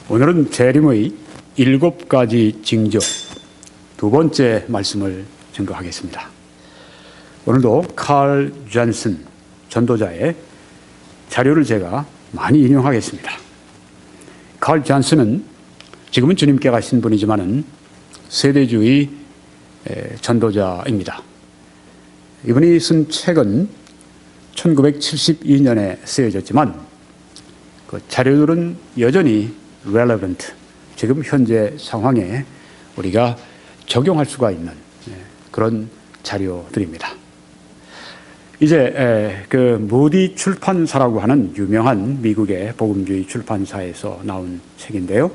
오늘은 재림의 7가지 징조 두 번째 말씀을 증거하겠습니다. 오늘도 칼 존슨 전도자의 자료를 제가 많이 인용하겠습니다. 칼 존슨은 지금은 주님께 가신 분이지만은 세대주의 전도자입니다. 이분이 쓴 책은 1972년에 쓰여졌지만 그 자료들은 여전히 relevant, 지금 현재 상황에 우리가 적용할 수가 있는 그런 자료들입니다. 이제 그 무디 출판사라고 하는 유명한 미국의 복음주의 출판사에서 나온 책인데요.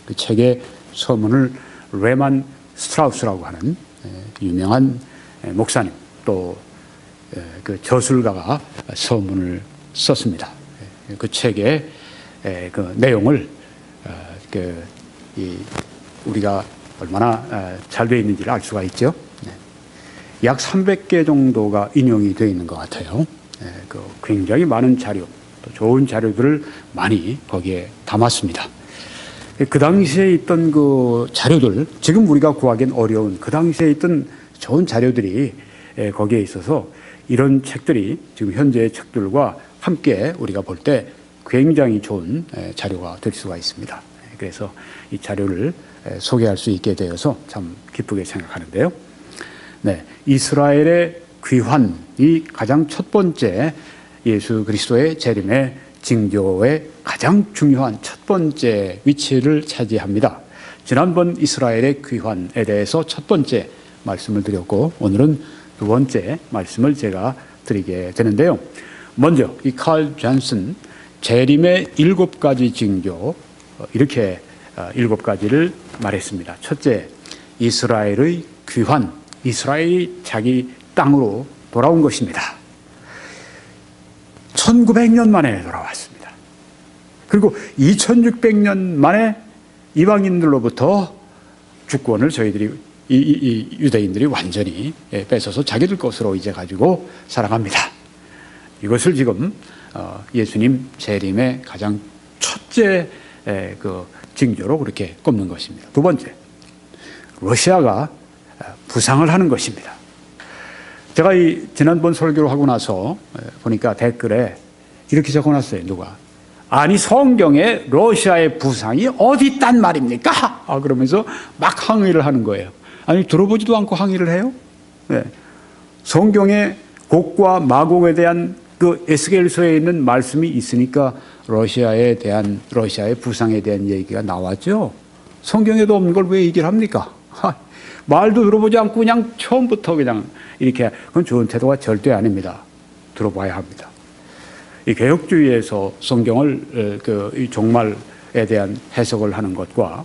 그 책의 서문을 레만 스트라우스라고 하는 유명한 목사님 또 그 저술가가 서문을 썼습니다. 그 책의 그 내용을 우리가 얼마나 잘 되어 있는지를 알 수가 있죠. 약 300개 정도가 인용이 되어 있는 것 같아요. 그 굉장히 많은 자료, 또 좋은 자료들을 많이 거기에 담았습니다. 그 당시에 있던 그 자료들, 지금 우리가 구하기는 어려운 그 당시에 있던 좋은 자료들이 거기에 있어서 이런 책들이 지금 현재의 책들과 함께 우리가 볼 때 굉장히 좋은 자료가 될 수가 있습니다. 그래서 이 자료를 소개할 수 있게 되어서 참 기쁘게 생각하는데요. 네, 이스라엘의 귀환이 가장 첫 번째 예수 그리스도의 재림의 징조의 가장 중요한 첫 번째 위치를 차지합니다. 지난번 이스라엘의 귀환에 대해서 첫 번째 말씀을 드렸고 오늘은 두 번째 말씀을 제가 드리게 되는데요. 먼저 이 칼 존슨 재림의 7가지 징조 이렇게 7가지를 말했습니다. 첫째, 이스라엘의 귀환, 이스라엘이 자기 땅으로 돌아온 것입니다. 1900년 만에 돌아왔습니다. 그리고 2600년 만에 이방인들로부터 주권을 저희들이 이 유대인들이 완전히 뺏어서 자기들 것으로 이제 가지고 살아갑니다. 이것을 지금 예수님 재림의 가장 첫째 그 징조로 그렇게 꼽는 것입니다. 두 번째, 러시아가 부상을 하는 것입니다. 제가 지난번 설교를 하고 나서 보니까 댓글에 이렇게 적어놨어요. 누가? 아니 성경에 러시아의 부상이 어디 있단 말입니까? 그러면서 막 항의를 하는 거예요. 아니 들어보지도 않고 항의를 해요? 네. 성경에 곡과 마곡에 대한 그 에스겔서에 있는 말씀이 있으니까 러시아의 부상에 대한 얘기가 나왔죠. 성경에도 없는 걸 왜 얘기를 합니까? 말도 들어보지 않고 그냥 처음부터 그냥 이렇게, 그건 좋은 태도가 절대 아닙니다. 들어봐야 합니다. 이 개혁주의에서 성경을 이 종말에 대한 해석을 하는 것과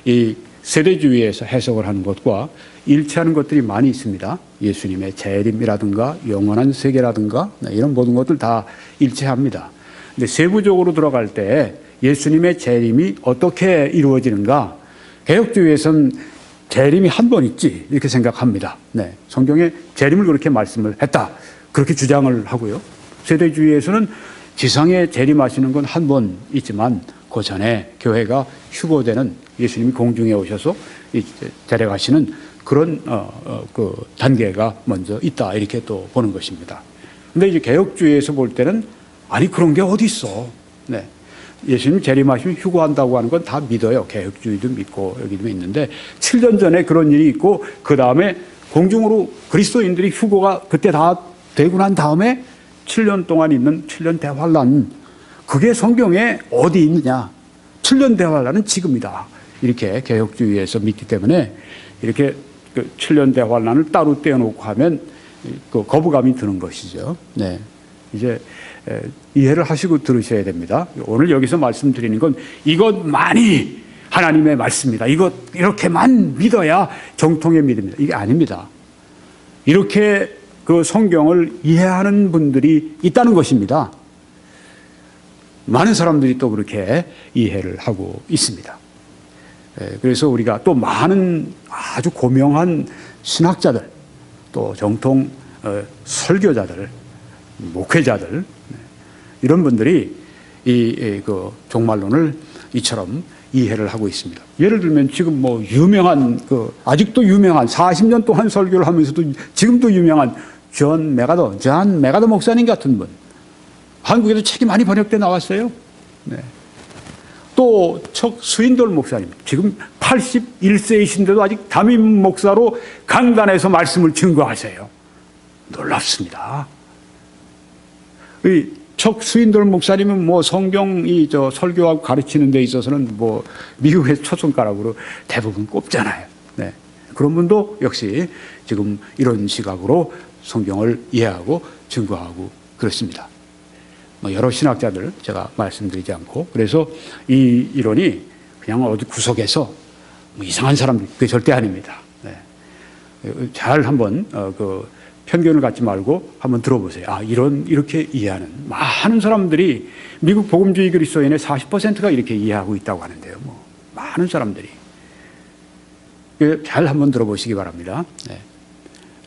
이 세대주의에서 해석을 하는 것과 일치하는 것들이 많이 있습니다. 예수님의 재림이라든가 영원한 세계라든가 이런 모든 것들 다 일치합니다. 근데 세부적으로 들어갈 때 예수님의 재림이 어떻게 이루어지는가? 개혁주의에서는 재림이 한 번 있지 이렇게 생각합니다. 네, 성경에 재림을 그렇게 말씀을 했다 그렇게 주장을 하고요. 세대주의에서는 지상에 재림하시는 건 한 번 있지만 그 전에 교회가 휴거되는 예수님이 공중에 오셔서 데려가시는 그런 그 단계가 먼저 있다 이렇게 또 보는 것입니다. 근데 이제 개혁주의에서 볼 때는 아니 그런 게 어디 있어? 네. 예수님 재림하시면 휴거한다고 하는 건 다 믿어요. 개혁주의도 믿고 여기도 있는데 7년 전에 그런 일이 있고 그 다음에 공중으로 그리스도인들이 휴거가 그때 다 되고 난 다음에 7년 동안 있는 7년 대환란 그게 성경에 어디 있느냐? 7년 대환란은 지금이다. 이렇게 개혁주의에서 믿기 때문에 이렇게 그 7년 대환란을 따로 떼어놓고 하면 그 거부감이 드는 것이죠. 네. 이제 이해를 하시고 들으셔야 됩니다. 오늘 여기서 말씀드리는 건 이것만이 하나님의 말씀이다. 이렇게만 믿어야 정통의 믿음이다. 이게 아닙니다. 이렇게 그 성경을 이해하는 분들이 있다는 것입니다. 많은 사람들이 또 그렇게 이해를 하고 있습니다. 그래서 우리가 또 많은 아주 고명한 신학자들, 또 정통 설교자들, 목회자들 이런 분들이 그 종말론을 이처럼 이해를 하고 있습니다. 예를 들면 지금 뭐 유명한 아직도 유명한 40년 동안 설교를 하면서도 지금도 유명한 존 메가더 목사님 같은 분. 한국에도 책이 많이 번역돼 나왔어요. 네. 또 척 스윈돌 목사님. 지금 81세이신데도 아직 담임 목사로 강단에서 말씀을 증거하세요. 놀랍습니다. 척 스윈돌 목사님은 뭐 성경 설교하고 가르치는 데 있어서는 뭐 미국의 첫 손가락으로 대부분 꼽잖아요. 네. 그런 분도 역시 지금 이런 시각으로 성경을 이해하고 증거하고 그렇습니다. 뭐 여러 신학자들 제가 말씀드리지 않고, 그래서 이 이론이 그냥 어디 구석에서 뭐 이상한 사람들, 그게 절대 아닙니다. 네. 잘 한번 편견을 갖지 말고 한번 들어보세요. 이렇게 이해하는 많은 사람들이, 미국 복음주의 그리스도인의 40%가 이렇게 이해하고 있다고 하는데요. 뭐 많은 사람들이. 잘 한번 들어보시기 바랍니다. 네.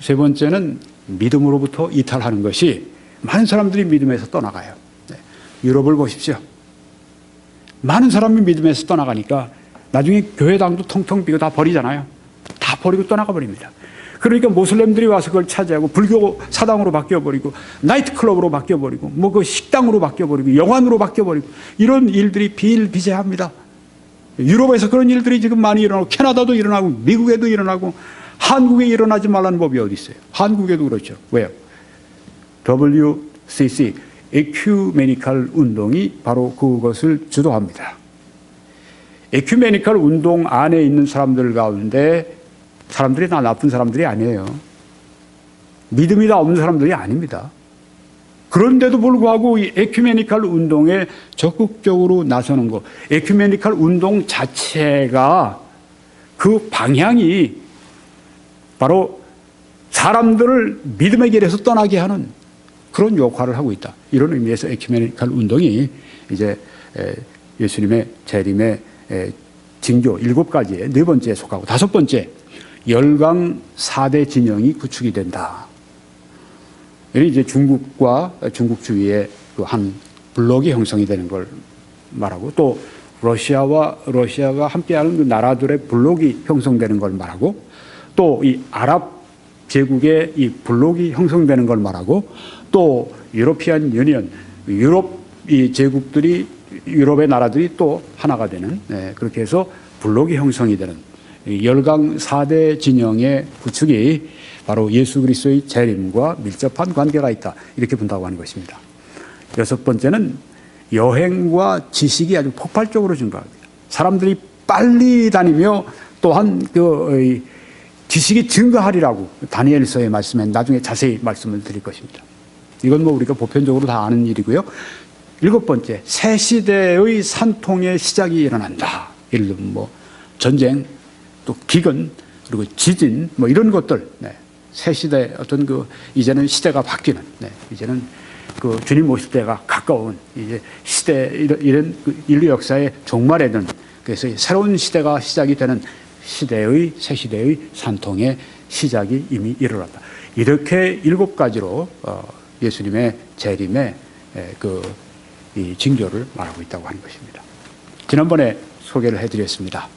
세 번째는 믿음으로부터 이탈하는 것이, 많은 사람들이 믿음에서 떠나가요. 네. 유럽을 보십시오. 많은 사람이 믿음에서 떠나가니까 나중에 교회당도 텅텅 비고 다 버리잖아요. 다 버리고 떠나가 버립니다. 그러니까 모슬렘들이 와서 그걸 차지하고 불교 사당으로 바뀌어버리고 나이트클럽으로 바뀌어버리고 뭐 그 식당으로 바뀌어버리고 영화으로 바뀌어버리고 이런 일들이 비일비재합니다. 유럽에서 그런 일들이 지금 많이 일어나고 캐나다도 일어나고 미국에도 일어나고 한국에 일어나지 말라는 법이 어디 있어요? 한국에도 그렇죠. 왜요? WCC 에큐메니칼 운동이 바로 그것을 주도합니다. 에큐메니칼 운동 안에 있는 사람들 가운데 사람들이 다 나쁜 사람들이 아니에요. 믿음이 다 없는 사람들이 아닙니다. 그런데도 불구하고 이 에큐메니칼 운동에 적극적으로 나서는 것, 에큐메니칼 운동 자체가 그 방향이 바로 사람들을 믿음의 길에서 떠나게 하는 그런 역할을 하고 있다. 이런 의미에서 에큐메니칼 운동이 이제 예수님의 재림의 징조 7가지의 4번째에 속하고, 5번째, 열강 4대 진영이 구축이 된다. 이제 중국과 중국 주위의 한 블록이 형성이 되는 걸 말하고, 또 러시아가 함께하는 그 나라들의 블록이 형성되는 걸 말하고, 또 이 아랍 제국의 이 블록이 형성되는 걸 말하고, 또 유로피안 유니언, 유럽 이 제국들이, 유럽의 나라들이 또 하나가 되는, 그렇게 해서 블록이 형성이 되는 열강 4대 진영의 구축이 바로 예수 그리스도의 재림과 밀접한 관계가 있다. 이렇게 본다고 하는 것입니다. 6번째는 여행과 지식이 아주 폭발적으로 증가합니다. 사람들이 빨리 다니며 또한 지식이 증가하리라고 다니엘서의 말씀에 나중에 자세히 말씀을 드릴 것입니다. 이건 뭐 우리가 보편적으로 다 아는 일이고요. 7번째, 새 시대의 산통의 시작이 일어난다. 예를 들면 뭐 전쟁, 또 기근, 그리고 지진, 뭐 이런 것들. 네. 새 시대 어떤 이제는 시대가 바뀌는, 이제는 주님 오실 때가 가까운 이제 시대, 이런 인류 역사의 종말에 든, 그래서 새로운 시대가 시작이 되는 새 시대의 산통의 시작이 이미 일어났다. 이렇게 7가지로 예수님의 재림의 이 징조를 말하고 있다고 하는 것입니다. 지난번에 소개를 해드렸습니다.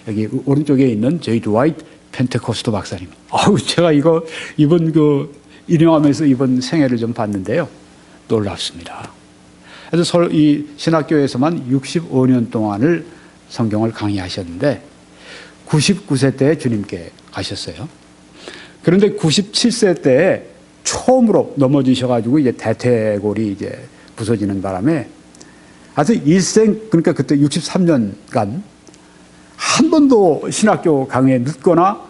여기 오른쪽에 있는 저희 드와이트 펜테코스트 박사님. 제가 이번 인용하면서 이번 생애를 좀 봤는데요. 놀랍습니다. 그래서 이 신학교에서만 65년 동안을 성경을 강의하셨는데 99세 때에 주님께 가셨어요. 그런데 97세 때에 처음으로 넘어지셔가지고 이제 대퇴골이 이제 부서지는 바람에 아주 일생, 그러니까 그때 63년간 한 번도 신학교 강의에 늦거나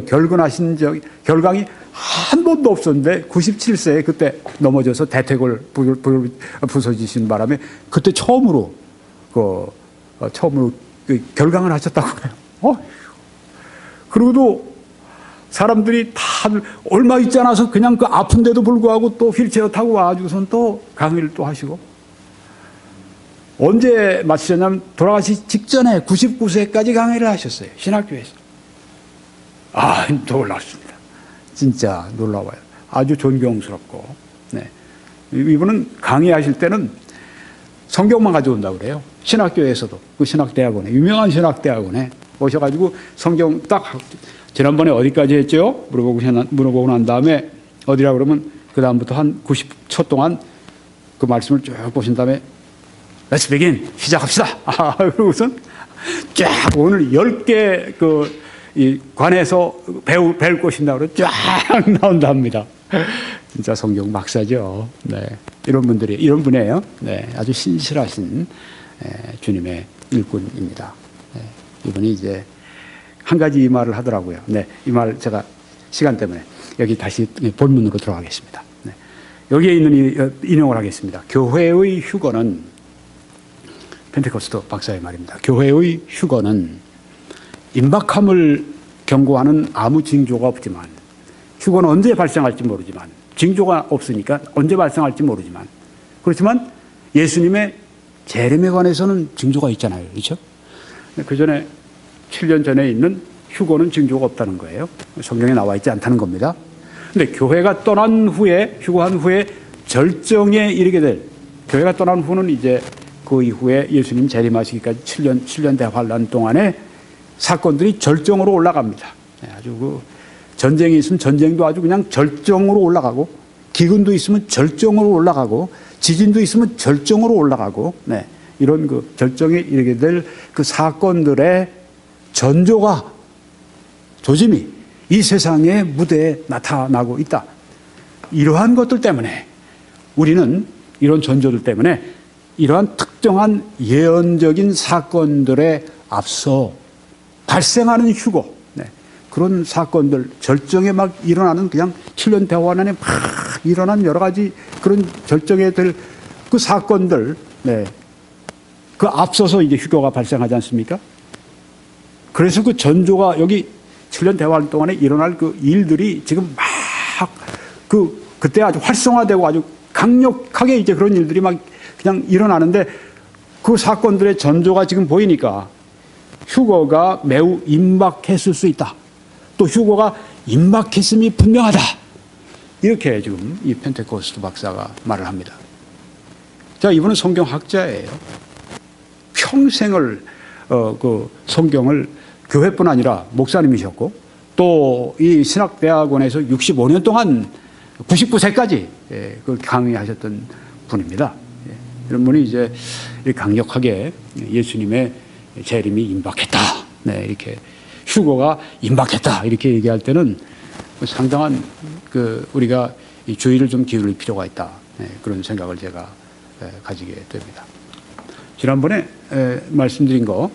결근하신 결강이 한 번도 없었는데 97세에 그때 넘어져서 대퇴골 부서지신 바람에 그때 처음으로 결강을 하셨다고 해요. 그리고도 사람들이 다들 얼마 있지 않아서 그냥 아픈데도 불구하고 또 휠체어 타고 와가지고선 또 강의를 또 하시고, 언제 마치셨냐면 돌아가시 직전에 99세까지 강의를 하셨어요. 신학교에서. 놀랍습니다. 진짜 놀라워요. 아주 존경스럽고. 네. 이분은 강의하실 때는 성경만 가져온다고 그래요. 신학교에서도, 그 신학대학원에, 유명한 신학대학원에 오셔가지고 성경 딱, 지난번에 어디까지 했죠? 물어보고 난 다음에 어디라 그러면 그다음부터 한 90초 동안 그 말씀을 쭉 보신 다음에 Let's begin. 시작합시다. 그러고선 쫙 오늘 10개 이 관에서 배울 것이다 그러고 쫙 나온답니다. 진짜 성경 박사죠. 네. 이런 분이에요. 네. 아주 신실하신 주님의 일꾼입니다. 네. 이분이 이제 한 가지 이 말을 하더라고요. 네. 이 말 제가 시간 때문에 여기 다시 본문으로 들어가겠습니다. 네. 여기에 있는 인용을 하겠습니다. 교회의 휴거는, 펜테코스트 박사의 말입니다. 교회의 휴거는 임박함을 경고하는 아무 징조가 없지만, 휴거는 언제 발생할지 모르지만, 징조가 없으니까 언제 발생할지 모르지만, 그렇지만 예수님의 재림에 관해서는 징조가 있잖아요. 그렇죠? 그 전에 7년 전에 있는 휴거는 징조가 없다는 거예요. 성경에 나와 있지 않다는 겁니다. 그런데 교회가 떠난 후에, 휴거한 후에 절정에 이르게 될, 교회가 떠난 후는 이제 그 이후에 예수님 재림하시기까지 7년 대환란 동안에 사건들이 절정으로 올라갑니다. 아주 전쟁이 있으면 전쟁도 아주 그냥 절정으로 올라가고, 기근도 있으면 절정으로 올라가고, 지진도 있으면 절정으로 올라가고, 네. 이런 절정에 이르게 될 그 사건들의 전조가, 조짐이 이 세상의 무대에 나타나고 있다. 이러한 것들 때문에 우리는, 이런 전조들 때문에 이러한 특정한 예언적인 사건들에 앞서 발생하는 휴거, 네. 그런 사건들, 절정에 막 일어나는, 그냥 7년 대환란에 막 일어난 여러 가지 그런 절정에 될 그 사건들, 네. 그 앞서서 이제 휴거가 발생하지 않습니까? 그래서 그 전조가 여기 7년 대환란 동안에 일어날 그 일들이 지금 막 그때 아주 활성화되고 아주 강력하게 이제 그런 일들이 막 그냥 일어나는데, 그 사건들의 전조가 지금 보이니까 휴거가 매우 임박했을 수 있다. 또 휴거가 임박했음이 분명하다. 이렇게 지금 이 펜테코스트 박사가 말을 합니다. 자, 이분은 성경학자예요. 평생을 그 성경을, 교회뿐 아니라 목사님이셨고, 또 이 신학대학원에서 65년 동안 99세까지 그 강의하셨던 분입니다. 이런 분이 이제 강력하게 예수님의 재림이 임박했다, 네, 이렇게 휴거가 임박했다, 이렇게 얘기할 때는 상당한 우리가 이 주의를 좀 기울일 필요가 있다, 네, 그런 생각을 제가 가지게 됩니다. 지난번에 말씀드린 거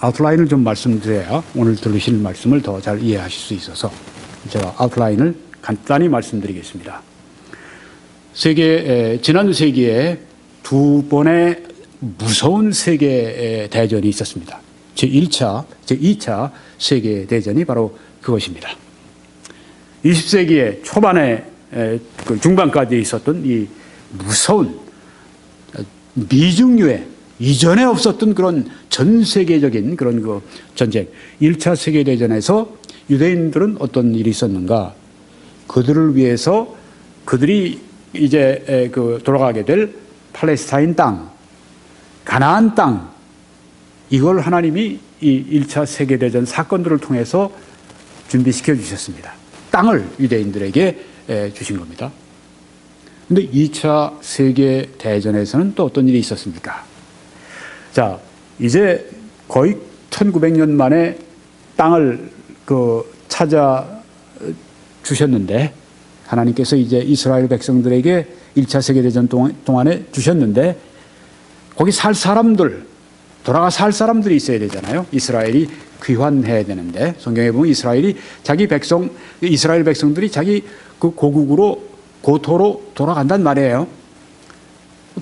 아웃라인을 좀 말씀드려야 오늘 들으실 말씀을 더 잘 이해하실 수 있어서 제가 아웃라인을 간단히 말씀드리겠습니다. 지난 세기에 두 번의 무서운 세계 대전이 있었습니다. 제1차, 제2차 세계 대전이 바로 그것입니다. 20세기의 초반에 중반까지 있었던 이 무서운 미중유의, 이전에 없었던 그런 전 세계적인 그런 전쟁, 1차 세계 대전에서 유대인들은 어떤 일이 있었는가? 그들을 위해서 그들이 이제 돌아가게 될 팔레스타인 땅, 가나안 땅, 이걸 하나님이 이 1차 세계대전 사건들을 통해서 준비시켜 주셨습니다. 땅을 유대인들에게 주신 겁니다. 그런데 2차 세계대전에서는 또 어떤 일이 있었습니까? 자, 이제 거의 1900년 만에 땅을 찾아 주셨는데, 하나님께서 이제 이스라엘 백성들에게 1차 세계대전 동안에 주셨는데, 거기 살 사람들, 돌아가 살 사람들이 있어야 되잖아요. 이스라엘이 귀환해야 되는데, 성경에 보면 이스라엘 백성들이 자기 그 고국으로, 고토로 돌아간단 말이에요.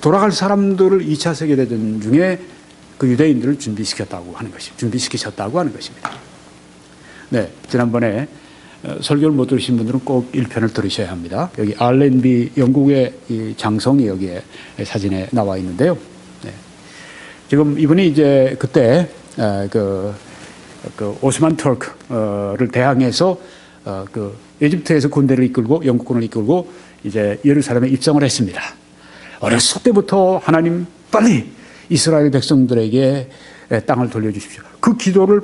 돌아갈 사람들을 2차 세계대전 중에 그 유대인들을 준비시키셨다고 하는 것입니다. 네, 지난번에 설교를 못 들으신 분들은 꼭 1편을 들으셔야 합니다. 여기 R&B 영국의 이 장성이 여기에 사진에 나와 있는데요. 네. 지금 이분이 이제 그때 오스만 터크를 대항해서 에집트에서 군대를 이끌고 영국군을 이끌고 이제 예루살렘에 입성을 했습니다. 어렸을 때부터 하나님 빨리 이스라엘 백성들에게 땅을 돌려주십시오. 그 기도를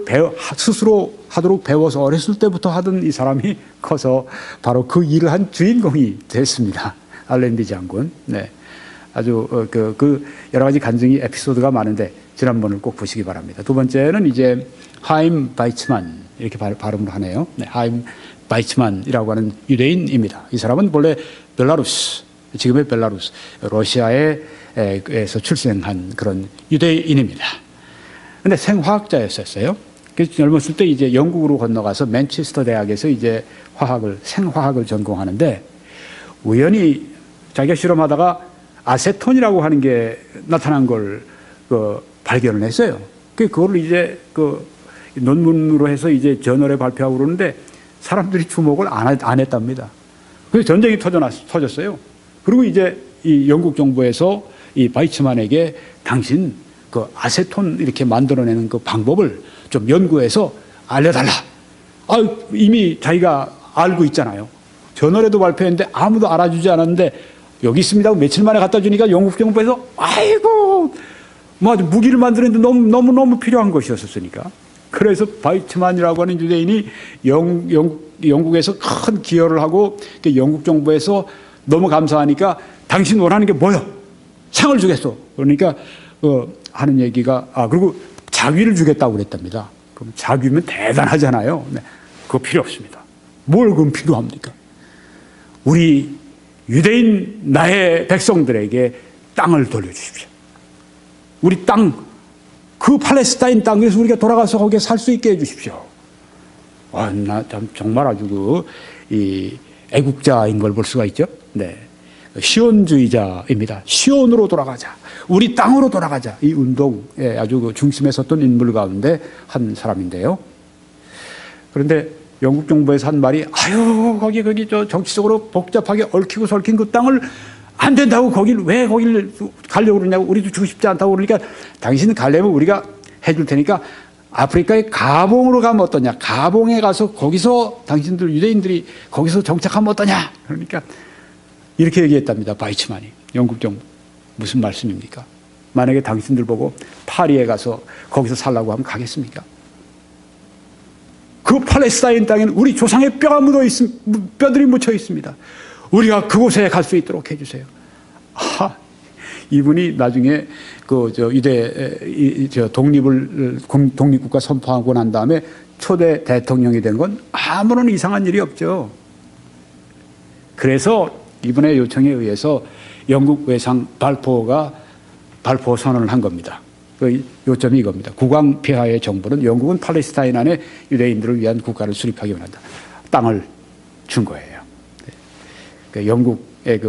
스스로 하도록 배워서 어렸을 때부터 하던 이 사람이 커서 바로 그 일을 한 주인공이 됐습니다. 알렌비 장군. 네. 아주 그 여러 가지 간증이 에피소드가 많은데 지난번을 꼭 보시기 바랍니다. 두 번째는 이제 하임 바이츠만 이렇게 발음을 하네요. 네, 하임 바이츠만이라고 하는 유대인입니다. 이 사람은 본래 벨라루스, 지금의 벨라루스, 러시아에서 출생한 그런 유대인입니다. 근데 생화학자였었어요. 그래서 젊었을 때 이제 영국으로 건너가서 맨체스터 대학에서 이제 생화학을 전공하는데 우연히 자기가 실험하다가 아세톤이라고 하는 게 나타난 걸 발견을 했어요. 그걸 이제 논문으로 해서 이제 저널에 발표하고 그러는데 사람들이 주목을 안 했답니다. 그래서 전쟁이 터졌어요. 그리고 이제 이 영국 정부에서 이 바이츠만에게 당신 그 아세톤 이렇게 만들어내는 그 방법을 좀 연구해서 알려달라. 이미 자기가 알고 있잖아요. 저널에도 발표했는데 아무도 알아주지 않았는데 여기 있습니다. 며칠 만에 갖다 주니까 영국 정부에서 아이고 뭐 무기를 만드는데 너무 필요한 것이었으니까. 그래서 바이츠만이라고 하는 유대인이 영국에서 큰 기여를 하고 영국 정부에서 너무 감사하니까 당신 원하는 게 뭐요? 상을 주겠어. 그러니까 하는 얘기가 그리고 자귀를 주겠다고 그랬답니다. 그럼 자귀면 대단하잖아요. 네, 그거 필요 없습니다. 뭘 그럼 필요합니까? 우리 유대인 나의 백성들에게 땅을 돌려주십시오. 우리 땅, 그 팔레스타인 땅에서 우리가 돌아가서 거기에 살 수 있게 해주십시오. 나 참 정말 아주 이 애국자인 걸 볼 수가 있죠. 네, 시온주의자입니다. 시온으로 돌아가자. 우리 땅으로 돌아가자. 이 운동에 아주 그 중심에 섰던 인물 가운데 한 사람인데요. 그런데 영국 정부에서 한 말이 거기 저 정치적으로 복잡하게 얽히고 설킨 그 땅을 안 된다고 왜 거기를 가려고 그러냐고 우리도 주고 싶지 않다고 그러니까 당신은 가려면 우리가 해줄 테니까 아프리카의 가봉으로 가면 어떠냐. 가봉에 가서 거기서 당신들 유대인들이 거기서 정착하면 어떠냐. 그러니까 이렇게 얘기했답니다. 바이츠만이. 영국 정부. 무슨 말씀입니까? 만약에 당신들 보고 파리에 가서 거기서 살라고 하면 가겠습니까? 그 팔레스타인 땅에는 우리 조상의 뼈들이 묻혀 있습니다. 우리가 그곳에 갈 수 있도록 해주세요. 이분이 나중에 독립국가 선포하고 난 다음에 초대 대통령이 된 건 아무런 이상한 일이 없죠. 그래서 이분의 요청에 의해서 영국 외상 발포 선언을 한 겁니다. 그 요점이 이겁니다. 국왕 폐하의 정부는 영국은 팔레스타인 안에 유대인들을 위한 국가를 수립하기 원한다. 땅을 준 거예요. 그 영국에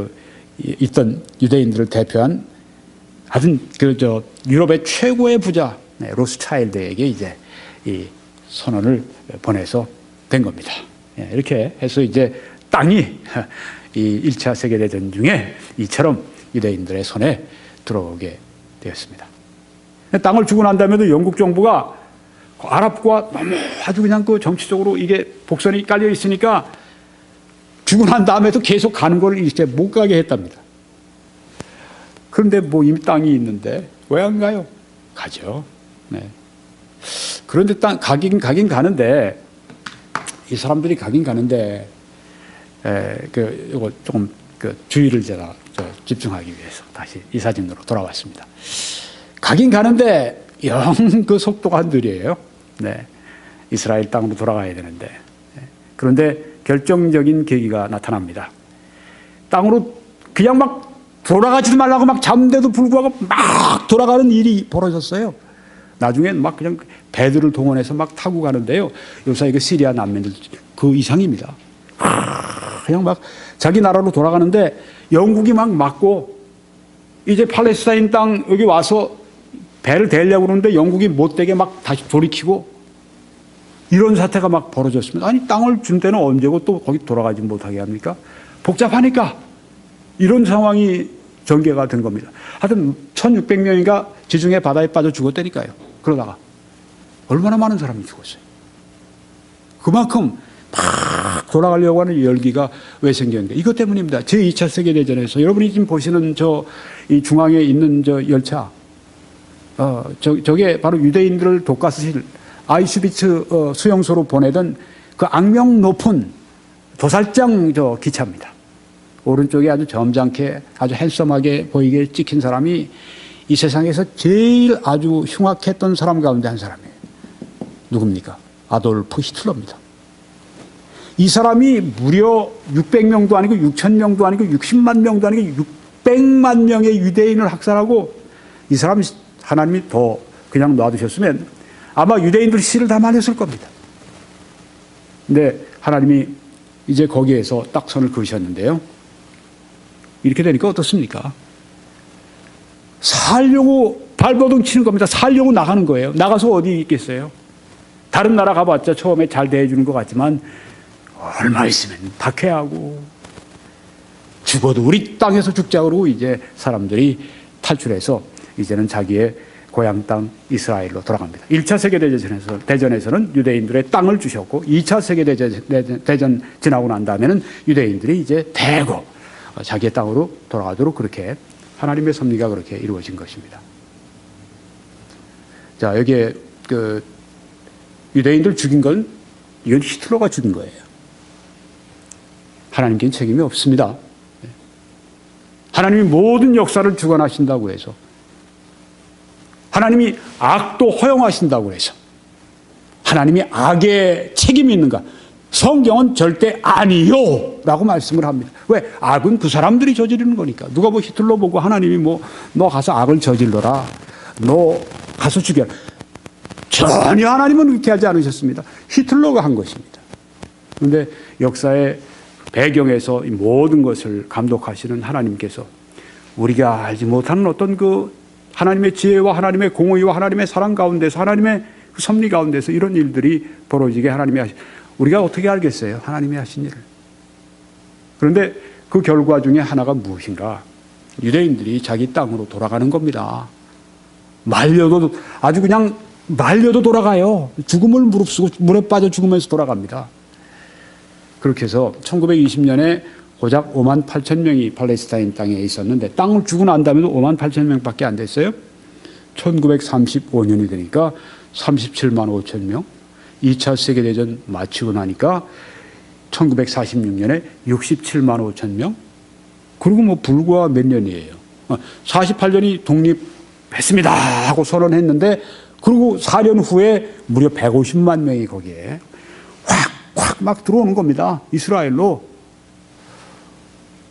있던 유대인들을 대표한 하여튼 유럽의 최고의 부자 로스차일드에게 이제 이 선언을 보내서 된 겁니다. 이렇게 해서 이제 땅이 이 1차 세계대전 중에 이처럼 유대인들의 손에 들어오게 되었습니다. 땅을 주고 난 다음에도 영국 정부가 아랍과 너무 아주 그냥 정치적으로 이게 복선이 깔려 있으니까 주고 난 다음에도 계속 가는 걸 이제 못 가게 했답니다. 그런데 뭐 이미 땅이 있는데 왜 안 가요? 가죠. 네. 그런데 가긴 가는데 이 사람들이 가긴 가는데 이거 조금 주의를 제가 집중하기 위해서 다시 이 사진으로 돌아왔습니다. 가긴 가는데 영 그 속도가 느려요. 네. 이스라엘 땅으로 돌아가야 되는데. 그런데 결정적인 계기가 나타납니다. 땅으로 그냥 막 돌아가지도 말라고 막 잠대도 불구하고 막 돌아가는 일이 벌어졌어요. 나중엔 막 그냥 배들을 동원해서 막 타고 가는데요. 요새 이거 시리아 난민들 그 이상입니다. 그냥 막 자기 나라로 돌아가는데 영국이 막 막고 이제 팔레스타인 땅 여기 와서 배를 대려고 그러는데 영국이 못되게 막 다시 돌이키고 이런 사태가 막 벌어졌습니다. 아니 땅을 준 때는 언제고 또 거기 돌아가지 못하게 합니까? 복잡하니까 이런 상황이 전개가 된 겁니다. 하여튼 1600명인가 지중해 바다에 빠져 죽었다니까요. 그러다가 얼마나 많은 사람이 죽었어요. 그만큼 막 돌아가려고 하는 열기가 왜 생겼는가? 이것 때문입니다. 제2차 세계대전에서 여러분이 지금 보시는 이 중앙에 있는 열차, 저게 바로 유대인들을 독가스실 아이슈비츠 수용소로 보내던 그 악명 높은 도살장 기차입니다. 오른쪽에 아주 점잖게 아주 핸섬하게 보이게 찍힌 사람이 이 세상에서 제일 아주 흉악했던 사람 가운데 한 사람이에요. 누굽니까? 아돌프 히틀러입니다. 이 사람이 무려 600명도 아니고 6,000명도 아니고 60만 명도 아니고 600만 명의 유대인을 학살하고, 이 사람이 하나님이 더 그냥 놔두셨으면 아마 유대인들 씨를 다 말렸을 겁니다. 근데 하나님이 이제 거기에서 딱 선을 그으셨는데요. 이렇게 되니까 어떻습니까? 살려고 발버둥 치는 겁니다. 살려고 나가는 거예요. 나가서 어디 있겠어요? 다른 나라 가봤자 처음에 잘 대해주는 것 같지만 얼마 있으면 박해하고 죽어도 우리 땅에서 죽자 그러고 이제 사람들이 탈출해서 이제는 자기의 고향 땅 이스라엘로 돌아갑니다. 1차 세계대전에서는 유대인들의 땅을 주셨고 2차 세계대전 지나고 난 다음에는 유대인들이 이제 대거 자기의 땅으로 돌아가도록 그렇게 하나님의 섭리가 그렇게 이루어진 것입니다. 자, 여기에 유대인들 죽인 건 이건 히틀러가 죽인 거예요. 하나님께는 책임이 없습니다. 하나님이 모든 역사를 주관하신다고 해서, 하나님이 악도 허용하신다고 해서 하나님이 악에 책임이 있는가? 성경은 절대 아니요 라고 말씀을 합니다. 왜? 악은 그 사람들이 저지르는 거니까. 누가 히틀러 보고 하나님이 너 가서 악을 저질러라, 너 가서 죽여라. 전혀 하나님은 그렇게 하지 않으셨습니다. 히틀러가 한 것입니다. 그런데 역사의 배경에서 이 모든 것을 감독하시는 하나님께서 우리가 알지 못하는 어떤 하나님의 지혜와 하나님의 공의와 하나님의 사랑 가운데서, 하나님의 그 섭리 가운데서 이런 일들이 벌어지게 하나님이 우리가 어떻게 알겠어요? 하나님이 하신 일을. 그런데 그 결과 중에 하나가 무엇인가? 유대인들이 자기 땅으로 돌아가는 겁니다. 아주 그냥 말려도 돌아가요. 죽음을 무릅쓰고 물에 빠져 죽으면서 돌아갑니다. 그렇게 해서 1920년에 고작 5만 8천 명이 팔레스타인 땅에 있었는데, 땅을 주고 난 다음에도 5만 8천 명밖에 안 됐어요. 1935년이 되니까 37만 5천 명, 2차 세계대전 마치고 나니까 1946년에 67만 5천 명, 그리고 불과 몇 년이에요. 48년이 독립했습니다 하고 선언했는데, 그리고 4년 후에 무려 150만 명이 거기에 확 막 들어오는 겁니다. 이스라엘로.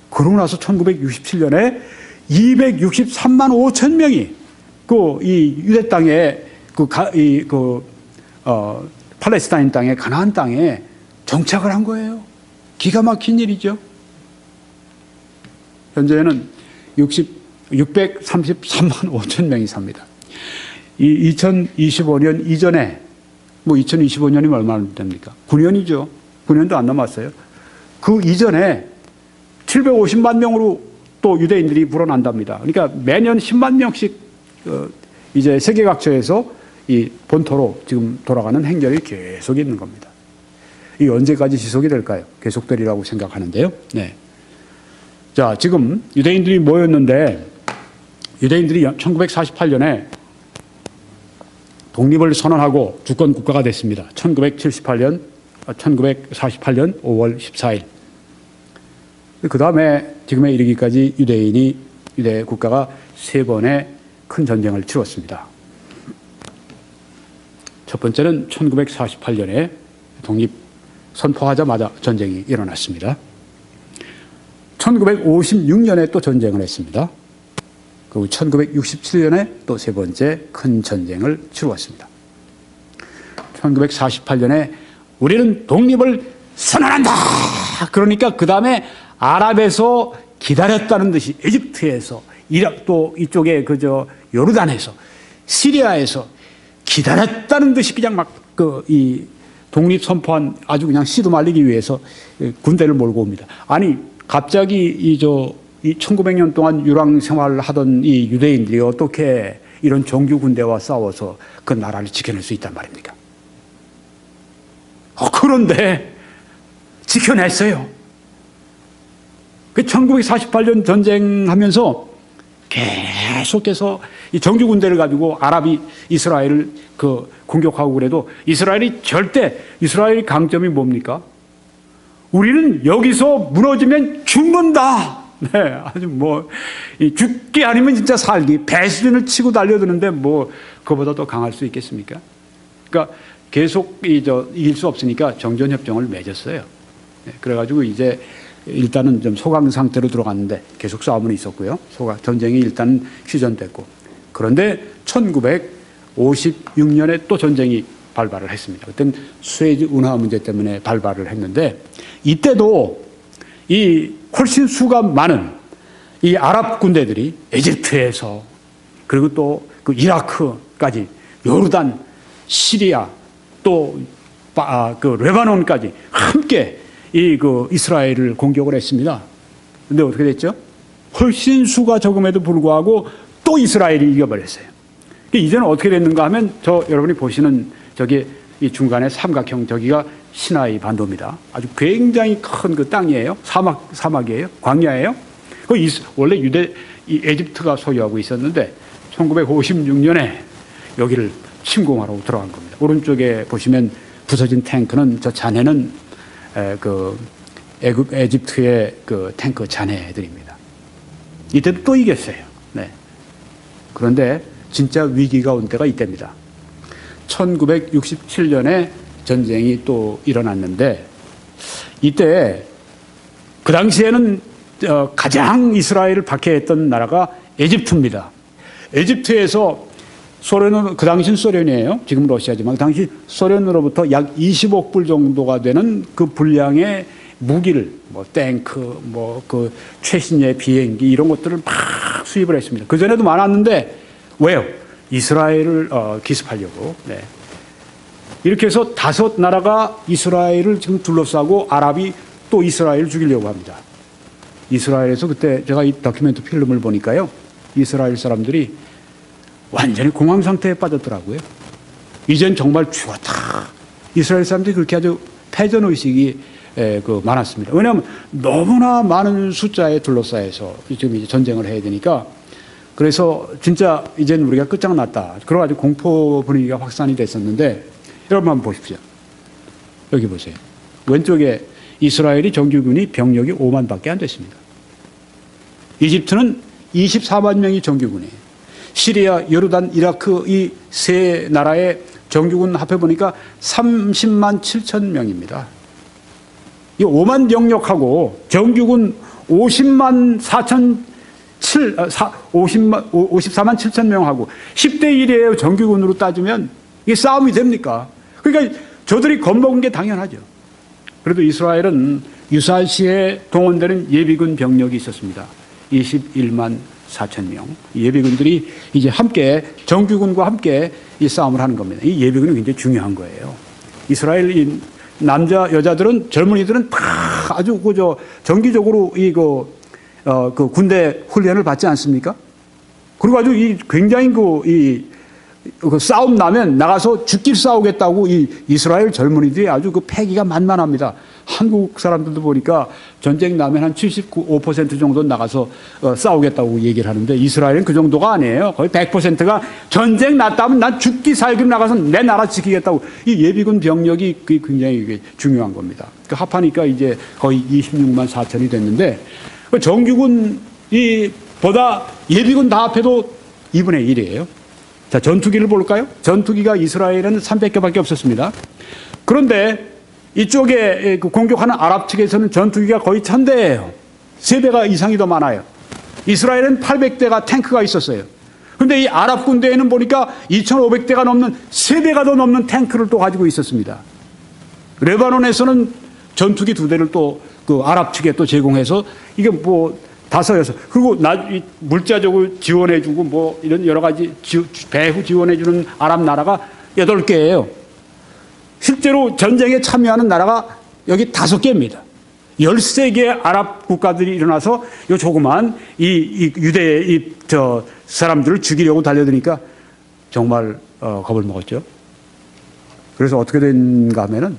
그러고 나서 1967년에 263만 5천 명이 이 유대 땅에 팔레스타인 땅에, 가나안 땅에 정착을 한 거예요. 기가 막힌 일이죠. 현재는 633만 5천 명이 삽니다. 2025년 이전에 2025년이면 얼마나 됩니까? 9년이죠. 9년도 안 남았어요. 그 이전에 750만 명으로 또 유대인들이 불어난답니다. 그러니까 매년 10만 명씩 이제 세계 각처에서 이 본토로 지금 돌아가는 행렬이 계속 있는 겁니다. 이 언제까지 지속이 될까요? 계속되리라고 생각하는데요. 네. 자, 지금 유대인들이 모였는데, 유대인들이 1948년에 독립을 선언하고 주권 국가가 됐습니다. 1948년 5월 14일. 그 다음에 지금에 이르기까지 유대 국가가 3번의 큰 전쟁을 치렀습니다. 첫 번째는 1948년에 독립 선포하자마자 전쟁이 일어났습니다. 1956년에 또 전쟁을 했습니다. 그리고 1967년에 또 3번째 큰 전쟁을 치루었습니다. 1948년에 우리는 독립을 선언한다! 그러니까 그 다음에 아랍에서 기다렸다는 듯이 에집트에서, 이라크, 또 이쪽에 요르단에서, 시리아에서 기다렸다는 듯이 그냥 이 독립 선포한 아주 그냥 씨도 말리기 위해서 군대를 몰고 옵니다. 아니, 갑자기 이 1900년 동안 유랑 생활을 하던 이 유대인들이 어떻게 이런 정규 군대와 싸워서 그 나라를 지켜낼 수 있단 말입니까? 그런데 지켜냈어요. 그 1948년 전쟁하면서 계속해서 이 정규 군대를 가지고 아랍이 이스라엘을 공격하고 그래도 이스라엘이 이스라엘의 강점이 뭡니까? 우리는 여기서 무너지면 죽는다. 네, 아주 죽기 아니면 진짜 살기. 배수진을 치고 달려드는데 그보다 더 강할 수 있겠습니까? 그러니까 계속 이길 수 없으니까 정전협정을 맺었어요. 네, 그래가지고 이제 일단은 좀 소강 상태로 들어갔는데 계속 싸움은 있었고요. 전쟁이 일단 휴전됐고. 그런데 1956년에 또 전쟁이 발발을 했습니다. 그때는 수에즈 운하 문제 때문에 발발을 했는데 이때도 이 훨씬 수가 많은 이 아랍 군대들이 에집트에서 그리고 또 그 이라크까지 요르단, 시리아 또 레바논까지 함께 이스라엘을 공격을 했습니다. 근데 어떻게 됐죠? 훨씬 수가 적음에도 불구하고 또 이스라엘이 이겨버렸어요. 이제는 어떻게 됐는가 하면 여러분이 보시는 이 중간에 삼각형 저기가 시나이 반도입니다. 아주 굉장히 큰 그 땅이에요. 사막이에요. 광야예요. 원래 에집트가 소유하고 있었는데 1956년에 여기를 침공하러 들어간 겁니다. 오른쪽에 보시면 부서진 탱크는 저 잔해는 에집트의 그 탱크 잔해들입니다. 이때도 또 이겼어요. 네. 그런데 진짜 위기가 온 때가 이때입니다. 1967년에 전쟁이 또 일어났는데 이때 그 당시에는 가장 이스라엘을 박해했던 나라가 에집트입니다. 에집트에서 소련은 그 당시는 소련이에요. 지금 러시아지만 그 당시 소련으로부터 약 20억 불 정도가 되는 그 분량의 무기를 탱크, 그 최신의 비행기 이런 것들을 막 수입을 했습니다. 그 전에도 많았는데 왜요? 이스라엘을 기습하려고. 네. 이렇게 해서 5나라가 이스라엘을 지금 둘러싸고 아랍이 또 이스라엘을 죽이려고 합니다. 이스라엘에서 그때 제가 이 다큐멘터리 필름을 보니까요. 이스라엘 사람들이 완전히 공황 상태에 빠졌더라고요. 이젠 정말 죽었다. 이스라엘 사람들이 그렇게 아주 패전의식이 많았습니다. 왜냐하면 너무나 많은 숫자에 둘러싸여서 지금 이제 전쟁을 해야 되니까 그래서 진짜 이제는 우리가 끝장났다. 그래가지고 공포 분위기가 확산이 됐었는데 여러분 한번 보십시오. 여기 보세요. 왼쪽에 이스라엘이 정규군이 병력이 5만 밖에 안 됐습니다. 이집트는 24만 명이 정규군이에요. 시리아, 요르단, 이라크 이 세 나라의 정규군 합해보니까 30만 7천 명입니다. 이 5만 병력하고 정규군 54만 7천 명하고 10대 1이에요. 정규군으로 따지면 이게 싸움이 됩니까? 그러니까 저들이 겁먹은 게 당연하죠. 그래도 이스라엘은 유사시에 동원되는 예비군 병력이 있었습니다. 21만 4천 명. 예비군들이 이제 함께 정규군과 함께 이 싸움을 하는 겁니다. 이 예비군이 굉장히 중요한 거예요. 이스라엘 이 남자 여자들은 젊은이들은 다 아주 정기적으로 그 군대 훈련을 받지 않습니까? 그리고 아주 굉장히 그 싸움 나면 나가서 죽길 싸우겠다고 이 이스라엘 젊은이들이 아주 그 패기가 만만합니다. 한국 사람들도 보니까 전쟁 나면 한 75% 정도 나가서 싸우겠다고 얘기를 하는데 이스라엘은 그 정도가 아니에요. 거의 100%가 전쟁 났다면 난 죽기 살기 나가서 내 나라 지키겠다고. 이 예비군 병력이 굉장히 중요한 겁니다. 그 합하니까 이제 거의 26만 4천이 됐는데 정규군이 보다 예비군 다 합해도 2분의 1이에요. 자, 전투기를 볼까요? 전투기가 이스라엘에는 300개밖에 없었습니다. 그런데 이쪽에 공격하는 아랍 측에서는 전투기가 거의 1000대예요. 3배가 이상이 더 많아요. 이스라엘은 800대가 탱크가 있었어요. 그런데 이 아랍 군대에는 보니까 2500대가 넘는 3배가 더 넘는 탱크를 또 가지고 있었습니다. 레바논에서는 전투기 2대를 또 그 아랍 측에 또 제공해서 이게 5, 6. 그리고 물자적으로 지원해주고 이런 여러 가지 배후 지원해주는 아랍 나라가 8개예요. 실제로 전쟁에 참여하는 나라가 여기 5개입니다. 13개의 아랍 국가들이 일어나서 이 조그만 유대의 사람들을 죽이려고 달려드니까 정말 겁을 먹었죠. 그래서 어떻게 된가 하면은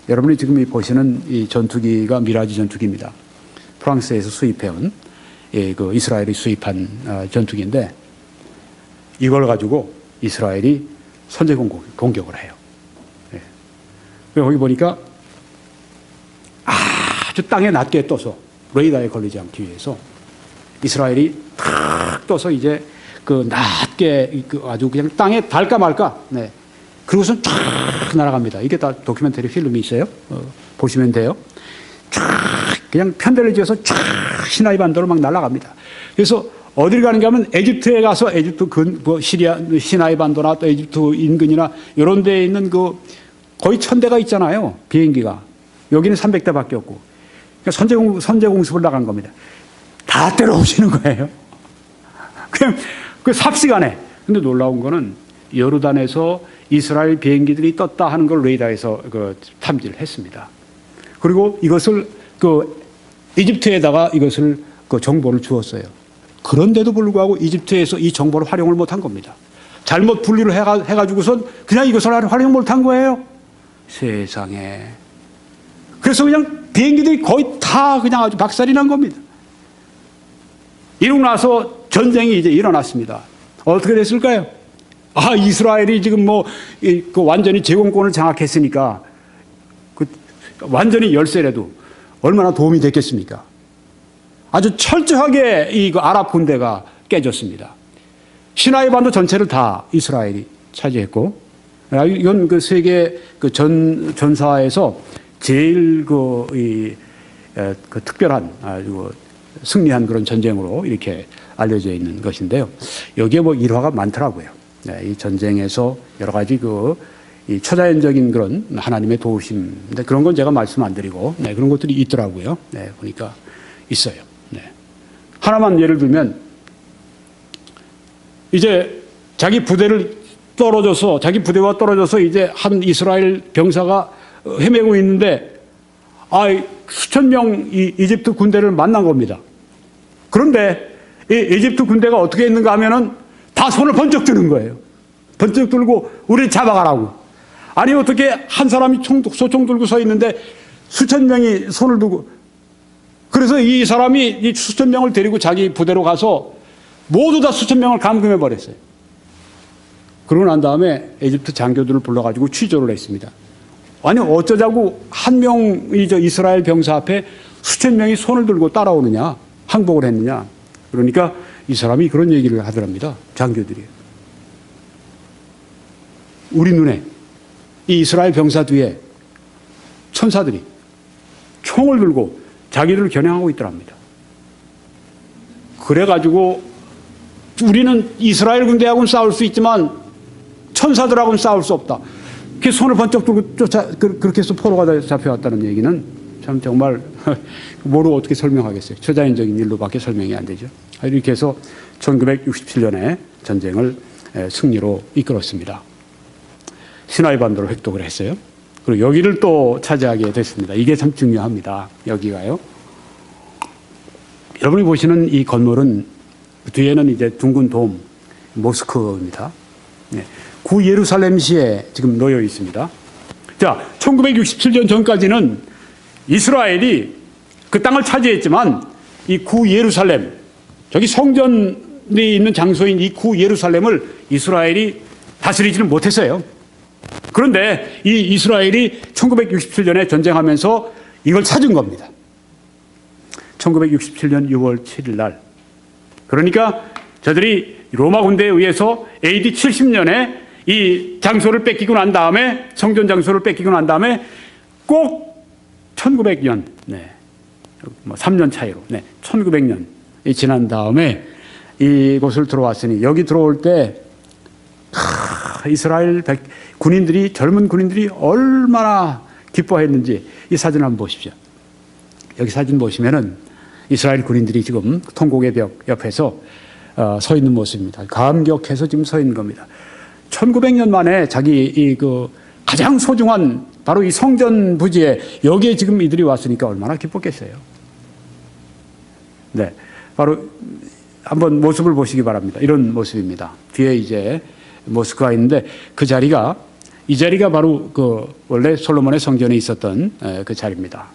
여러분이 지금 이 보시는 이 전투기가 미라지 전투기입니다. 프랑스에서 수입해온 그 이스라엘이 수입한 전투기인데 이걸 가지고 이스라엘이 선제 공격을 해요. 거기 보니까 아주 땅에 낮게 떠서 레이더에 걸리지 않기 위해서 이스라엘이 탁 떠서 이제 그 낮게 아주 그냥 땅에 닿을까 말까. 네. 그리고선 쫙 날아갑니다. 이게 다 다큐멘터리 필름이 있어요. 보시면 돼요. 쫙 그냥 편대를 지어서 쫙 시나이 반도로 막 날아갑니다. 그래서 어디를 가는가 하면 에집트에 가서 에집트 시리아 시나이 반도나 또 에집트 인근이나 이런 데에 있는 그 거의 1000대가 있잖아요. 비행기가. 여기는 300대밖에 없고. 그러니까 선제 공습을 나간 겁니다. 다 때려오시는 거예요. 그냥 그 삽시간에. 근데 놀라운 거는 요르단에서 이스라엘 비행기들이 떴다 하는 걸 레이더에서 그 탐지를 했습니다. 그리고 이것을 그 이집트에다가 이것을 그 정보를 주었어요. 그런데도 불구하고 이집트에서 이 정보를 활용을 못한 겁니다. 잘못 분리를 해가지고선 그냥 이것을 활용 못한 거예요. 세상에. 그래서 그냥 비행기들이 거의 다 그냥 아주 박살이 난 겁니다. 이러고 나서 전쟁이 이제 일어났습니다. 어떻게 됐을까요? 이스라엘이 지금 그 완전히 제공권을 장악했으니까 완전히 열세라도 얼마나 도움이 됐겠습니까? 아주 철저하게 그 아랍 군대가 깨졌습니다. 시나이 반도 전체를 다 이스라엘이 차지했고, 이건 그 세계 그 전사에서 제일 그 특별한 아주 승리한 그런 전쟁으로 이렇게 알려져 있는 것인데요. 여기에 일화가 많더라고요. 네, 이 전쟁에서 여러 가지 이 초자연적인 그런 하나님의 도우심, 근데 그런 건 제가 말씀 안 드리고, 네, 그런 것들이 있더라고요. 네, 보니까 있어요. 네. 하나만 예를 들면, 이제 자기 부대와 떨어져서 이제 한 이스라엘 병사가 헤매고 있는데, 수천 명 이집트 군대를 만난 겁니다. 그런데 이 이집트 군대가 어떻게 했는가 하면은 다 손을 번쩍 드는 거예요. 번쩍 들고 우리를 잡아가라고. 아니 어떻게 한 사람이 소총 들고 서 있는데 수천 명이 손을 두고, 그래서 이 사람이 이 수천 명을 데리고 자기 부대로 가서 모두 다 수천 명을 감금해 버렸어요. 그러고 난 다음에 이집트 장교들을 불러가지고 취조를 했습니다. 아니 어쩌자고 한 명이 이스라엘 병사 앞에 수천 명이 손을 들고 따라오느냐, 항복을 했느냐. 그러니까 이 사람이 그런 얘기를 하더랍니다. 장교들이. 우리 눈에 이 이스라엘 병사 뒤에 천사들이 총을 들고 자기들을 겨냥하고 있더랍니다. 그래가지고 우리는 이스라엘 군대하고는 싸울 수 있지만 천사들하고는 싸울 수 없다. 그 손을 번쩍 들고 그렇게 해서 포로가 잡혀왔다는 얘기는 참 정말 뭐로 어떻게 설명하겠어요. 초자연적인 일로밖에 설명이 안 되죠. 이렇게 해서 1967년에 전쟁을 승리로 이끌었습니다. 시나이 반도를 획득을 했어요. 그리고 여기를 또 차지하게 됐습니다. 이게 참 중요합니다. 여기가요. 여러분이 보시는 이 건물은 뒤에는 이제 둥근 돔, 모스크입니다. 네. 구 예루살렘시에 지금 놓여 있습니다. 자, 1967년 전까지는 이스라엘이 그 땅을 차지했지만 이 구 예루살렘, 저기 성전이 있는 장소인 이 구 예루살렘을 이스라엘이 다스리지는 못했어요. 그런데 이 이스라엘이 1967년에 전쟁하면서 이걸 찾은 겁니다. 1967년 6월 7일 날. 그러니까 저들이 로마 군대에 의해서 AD 70년에 이 장소를 뺏기고 난 다음에, 성전 장소를 뺏기고 난 다음에 꼭 1900년, 네, 3년 차이로, 네, 1900년이 지난 다음에 이곳을 들어왔으니, 여기 들어올 때 이스라엘 군인들이, 젊은 군인들이 얼마나 기뻐했는지 이 사진 한번 보십시오. 여기 사진 보시면은 이스라엘 군인들이 지금 통곡의 벽 옆에서 서 있는 모습입니다. 감격해서 지금 서 있는 겁니다. 1900년 만에 자기 가장 소중한 바로 이 성전 부지에, 여기에 지금 이들이 왔으니까 얼마나 기뻤겠어요. 네, 바로 한번 모습을 보시기 바랍니다. 이런 모습입니다. 뒤에 이제 모스크가 있는데 그 자리가 이 자리가 바로 그 원래 솔로몬의 성전에 있었던 그 자리입니다.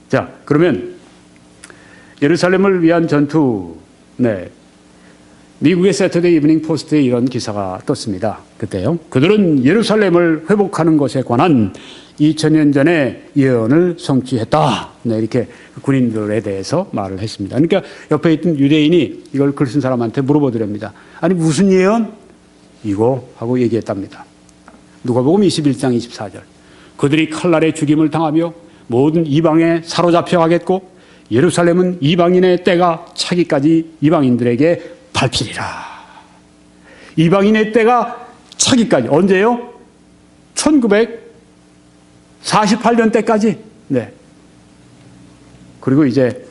자, 그러면 예루살렘을 위한 전투, 네. 미국의 세터데이 이브닝 포스트에 이런 기사가 떴습니다. 그때요. 그들은 예루살렘을 회복하는 것에 관한 2000년 전의 예언을 성취했다. 네, 이렇게 군인들에 대해서 말을 했습니다. 그러니까 옆에 있던 유대인이 이걸 글 쓴 사람한테 물어보더랍니다. 아니, 무슨 예언? 이거 하고 얘기했답니다. 누가복음 21장 24절. 그들이 칼날에 죽임을 당하며 모든 이방에 사로잡혀가겠고 예루살렘은 이방인의 때가 차기까지 이방인들에게 밟히리라. 이방인의 때가 차기까지. 언제요? 1948년 때까지. 네. 그리고 이제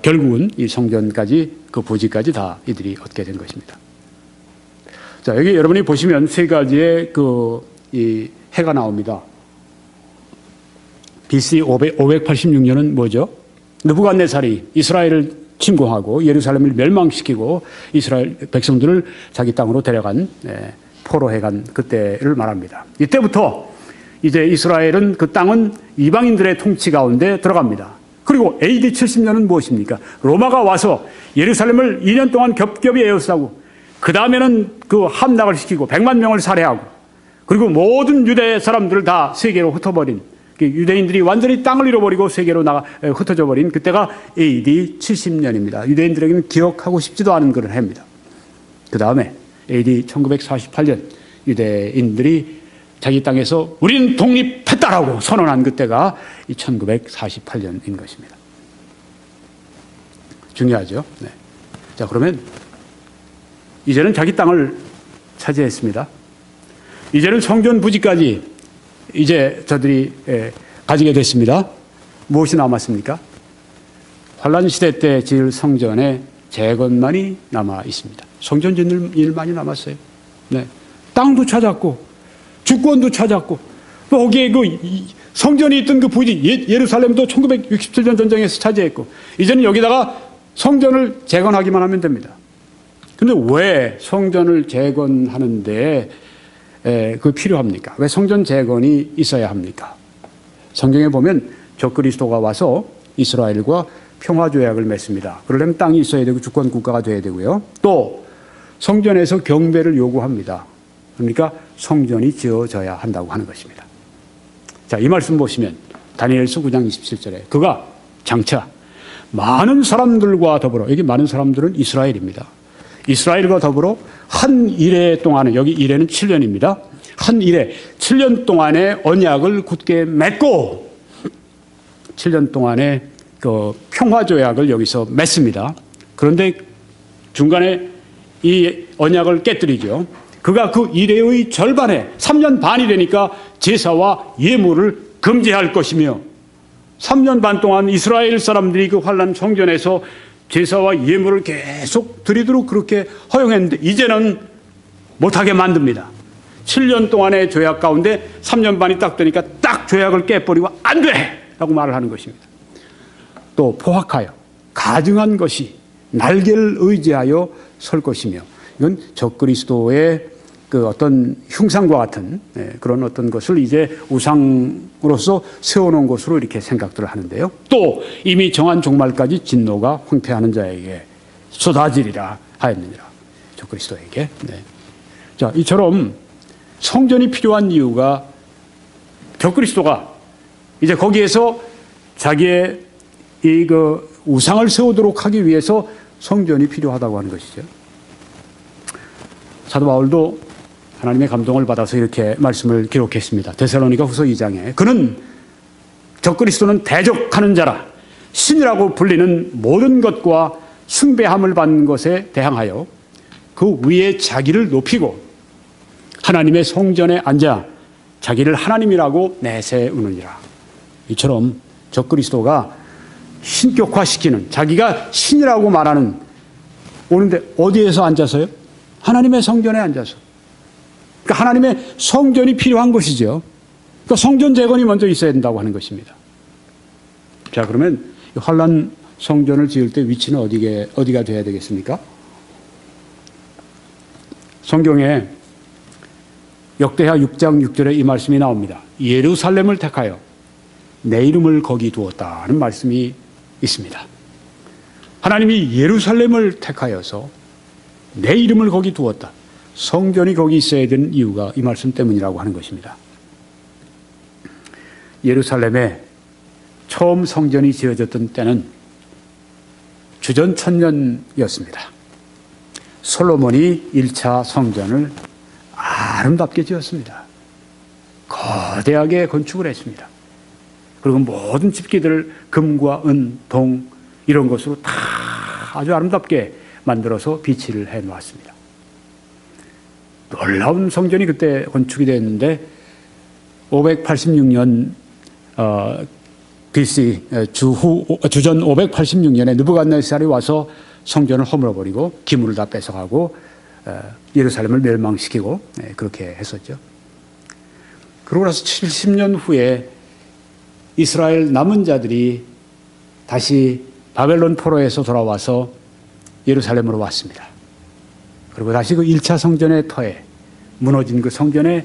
결국은 이 성전까지 그 부지까지 다 이들이 얻게 된 것입니다. 자, 여기 여러분이 보시면 세 가지의 이 해가 나옵니다. BC 586년은 뭐죠? 느부갓네살이 이스라엘을 침공하고 예루살렘을 멸망시키고 이스라엘 백성들을 자기 땅으로 데려간 포로해간 그때를 말합니다. 이때부터 이제 이스라엘은 그 땅은 이방인들의 통치 가운데 들어갑니다. 그리고 AD 70년은 무엇입니까? 로마가 와서 예루살렘을 2년 동안 겹겹이 에워싸고 그 다음에는 그 함락을 시키고 100만 명을 살해하고 그리고 모든 유대 사람들을 다 세계로 흩어버린 유대인들이 완전히 땅을 잃어버리고 세계로 흩어져 버린 그때가 AD 70년입니다. 유대인들에게는 기억하고 싶지도 않은 그런 해입니다. 그 다음에 AD 1948년 유대인들이 자기 땅에서 우리는 독립했다라고 선언한 그때가 1948년인 것입니다. 중요하죠. 네. 자, 그러면 이제는 자기 땅을 차지했습니다. 이제는 성전 부지까지 이제 저들이 가지게 됐습니다. 무엇이 남았습니까? 환란 시대 때 지을 성전의 재건만이 남아 있습니다. 성전 짓는 일만이 남았어요. 네. 땅도 찾았고 주권도 찾았고 또 거기에 그 성전이 있던 그 부지 예루살렘도 1967년 전쟁에서 차지했고 이제는 여기다가 성전을 재건하기만 하면 됩니다. 근데 왜 성전을 재건하는데 그 필요합니까? 왜 성전 재건이 있어야 합니까? 성경에 보면 적그리스도가 와서 이스라엘과 평화조약을 맺습니다. 그러려면 땅이 있어야 되고 주권 국가가 돼야 되고요. 또 성전에서 경배를 요구합니다. 그러니까 성전이 지어져야 한다고 하는 것입니다. 자, 이 말씀 보시면 다니엘서 9장 27절에 그가 장차 많은 사람들과 더불어, 여기 많은 사람들은 이스라엘입니다. 이스라엘과 더불어 한 이레 동안에, 여기 이레는 7년입니다. 한 이레 7년 동안의 언약을 굳게 맺고 7년 동안의 그 평화조약을 여기서 맺습니다. 그런데 중간에 이 언약을 깨뜨리죠. 그가 그 이레의 절반에 3년 반이 되니까 제사와 예물을 금지할 것이며 3년 반 동안 이스라엘 사람들이 그 환란 성전에서 제사와 예물을 계속 드리도록 그렇게 허용했는데 이제는 못하게 만듭니다. 7년 동안의 조약 가운데 3년 반이 딱 되니까 딱 조약을 깨버리고 안 돼! 라고 말을 하는 것입니다. 또 포악하여 가증한 것이 날개를 의지하여 설 것이며 이건 적그리스도의 그 어떤 흉상과 같은 그런 어떤 것을 이제 우상으로서 세워놓은 것으로 이렇게 생각들을 하는데요. 또 이미 정한 종말까지 진노가 황폐하는 자에게 쏟아지리라 하였느니라. 적그리스도에게. 네. 자, 이처럼 성전이 필요한 이유가 적그리스도가 이제 거기에서 자기의 이 그 우상을 세우도록 하기 위해서 성전이 필요하다고 하는 것이죠. 사도 바울도 하나님의 감동을 받아서 이렇게 말씀을 기록했습니다. 데살로니가 후서 2장에 그는 적그리스도는 대적하는 자라 신이라고 불리는 모든 것과 숭배함을 받는 것에 대항하여 그 위에 자기를 높이고 하나님의 성전에 앉아 자기를 하나님이라고 내세우느니라. 이처럼 적그리스도가 신격화시키는 자기가 신이라고 말하는 오는데 어디에서 앉아서요? 하나님의 성전에 앉아서. 그러니까 하나님의 성전이 필요한 것이죠. 그러니까 성전 재건이 먼저 있어야 된다고 하는 것입니다. 자, 그러면 환란 성전을 지을 때 위치는 어디가 돼야 되겠습니까? 성경에 역대하 6장 6절에 이 말씀이 나옵니다. 예루살렘을 택하여 내 이름을 거기 두었다는 말씀이 있습니다. 하나님이 예루살렘을 택하여서 내 이름을 거기 두었다. 성전이 거기 있어야 되는 이유가 이 말씀 때문이라고 하는 것입니다. 예루살렘에 처음 성전이 지어졌던 때는 주전 1000년이었습니다. 솔로몬이 1차 성전을 아름답게 지었습니다. 거대하게 건축을 했습니다. 그리고 모든 집기들을 금과 은, 동 이런 것으로 다 아주 아름답게 만들어서 비치를 해 놓았습니다. 놀라운 성전이 그때 건축이 됐는데 586년 BC 주전 586년에 느부갓네살이 와서 성전을 허물어버리고 기물을 다 뺏어가고 예루살렘을 멸망시키고 그렇게 했었죠. 그러고 나서 70년 후에 이스라엘 남은 자들이 다시 바벨론 포로에서 돌아와서 예루살렘으로 왔습니다. 그리고 다시 그 1차 성전의 터에 무너진 그 성전에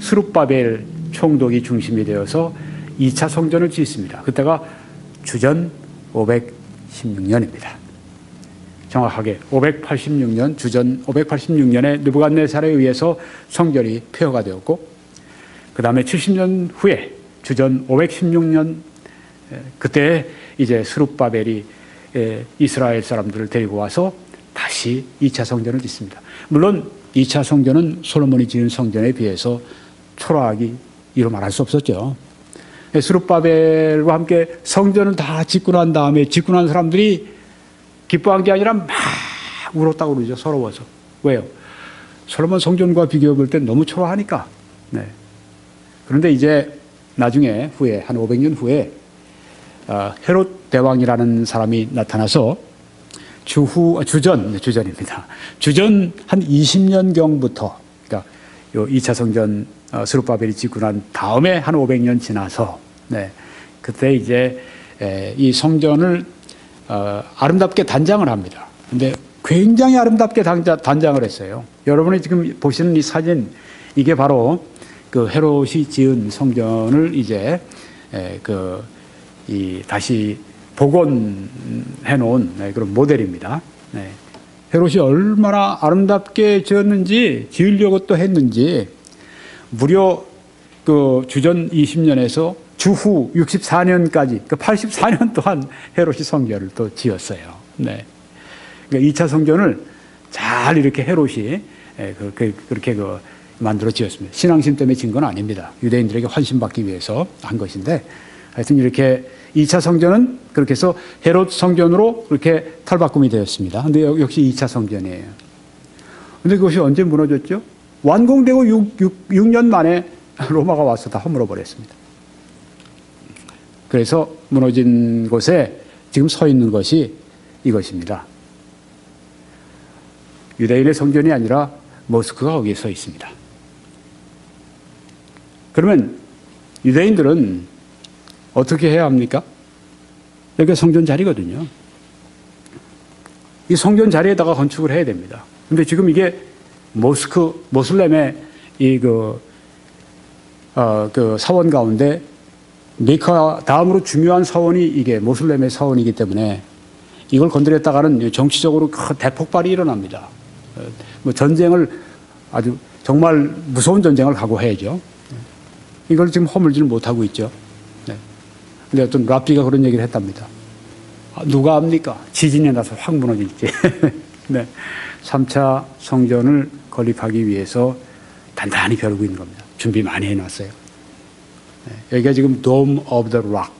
스룹바벨 총독이 중심이 되어서 2차 성전을 짓습니다. 그때가 주전 516년입니다. 정확하게 586년, 주전 586년에 느부갓네살에 의해서 성전이 폐허가 되었고, 그 다음에 70년 후에 주전 516년 그때 이제 스룹바벨이 이스라엘 사람들을 데리고 와서 다시 2차 성전을 짓습니다. 물론 2차 성전은 솔로몬이 지은 성전에 비해서 초라하기 이루 말할 수 없었죠. 스룹바벨과 함께 성전을 다 짓고 난 다음에 짓고 난 사람들이 기뻐한 게 아니라 막 울었다고 그러죠. 서러워서. 왜요? 솔로몬 성전과 비교해 볼 때 너무 초라하니까. 네. 그런데 이제 나중에 후에 한 500년 후에 헤롯 대왕이라는 사람이 나타나서 주전입니다. 주전 한 20년경부터, 그러니까 요 2차 성전 스룹바벨이 짓고 난 다음에 한 500년 지나서, 네, 그때 이제 이 성전을 아름답게 단장을 합니다. 근데 굉장히 아름답게 단장을 했어요. 여러분이 지금 보시는 이 사진, 이게 바로 그 헤롯이 지은 성전을 이제 다시 복원해 놓은 그런 모델입니다. 네. 헤롯이 얼마나 아름답게 지으려고 또 했는지, 무려 그 주전 20년에서 주후 64년까지, 그 84년 동안 헤롯이 성전을 또 지었어요. 네. 그러니까 2차 성전을 잘 이렇게 헤롯이 그렇게 만들어 지었습니다. 신앙심 때문에 진 건 아닙니다. 유대인들에게 환심받기 위해서 한 것인데, 하여튼 이렇게 2차 성전은 그렇게 해서 헤롯 성전으로 그렇게 탈바꿈이 되었습니다. 근데 역시 2차 성전이에요. 근데 그것이 언제 무너졌죠? 완공되고 6년 만에 로마가 와서 다 허물어 버렸습니다. 그래서 무너진 곳에 지금 서 있는 것이 이것입니다. 유대인의 성전이 아니라 모스크가 거기에 서 있습니다. 그러면 유대인들은 어떻게 해야 합니까? 여기가 성전 자리거든요. 이 성전 자리에다가 건축을 해야 됩니다. 근데 지금 이게 모슬렘의 그 사원 가운데 메카 다음으로 중요한 사원이 이게 모슬렘의 사원이기 때문에 이걸 건드렸다가는 정치적으로 큰 대폭발이 일어납니다. 뭐 전쟁을 아주 정말 무서운 전쟁을 각오해야죠. 이걸 지금 허물지는 못하고 있죠. 네. 근데 어떤 랍비가 그런 얘기를 했답니다. 누가 압니까? 지진이 나서 확 무너질지. 네. 3차 성전을 건립하기 위해서 단단히 벼르고 있는 겁니다. 준비 많이 해놨어요. 네. 여기가 지금 Dome of the Rock.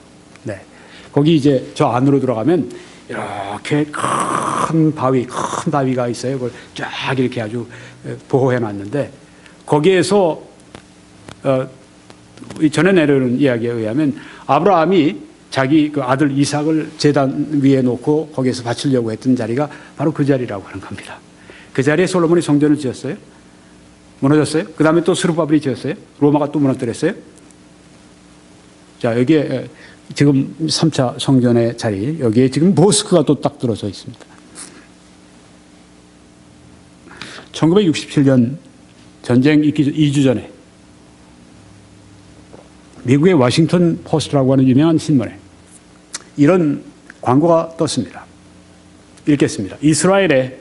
네. 거기 이제 저 안으로 들어가면 이렇게 큰 바위가 있어요. 그걸 쫙 이렇게 아주 보호해 놨는데, 거기에서 전에 내려오는 이야기에 의하면 아브라함이 자기 그 아들 이삭을 제단 위에 놓고 거기에서 바치려고 했던 자리가 바로 그 자리라고 하는 겁니다. 그 자리에 솔로몬이 성전을 지었어요. 무너졌어요. 그 다음에 또 스룹바벨이 지었어요. 로마가 또 무너뜨렸어요. 자, 여기에 지금 3차 성전의 자리, 여기에 지금 모스크가 또 딱 들어서 있습니다. 1967년 전쟁 있기 2주 전에 미국의 워싱턴 포스트라고 하는 유명한 신문에 이런 광고가 떴습니다. 읽겠습니다. 이스라엘의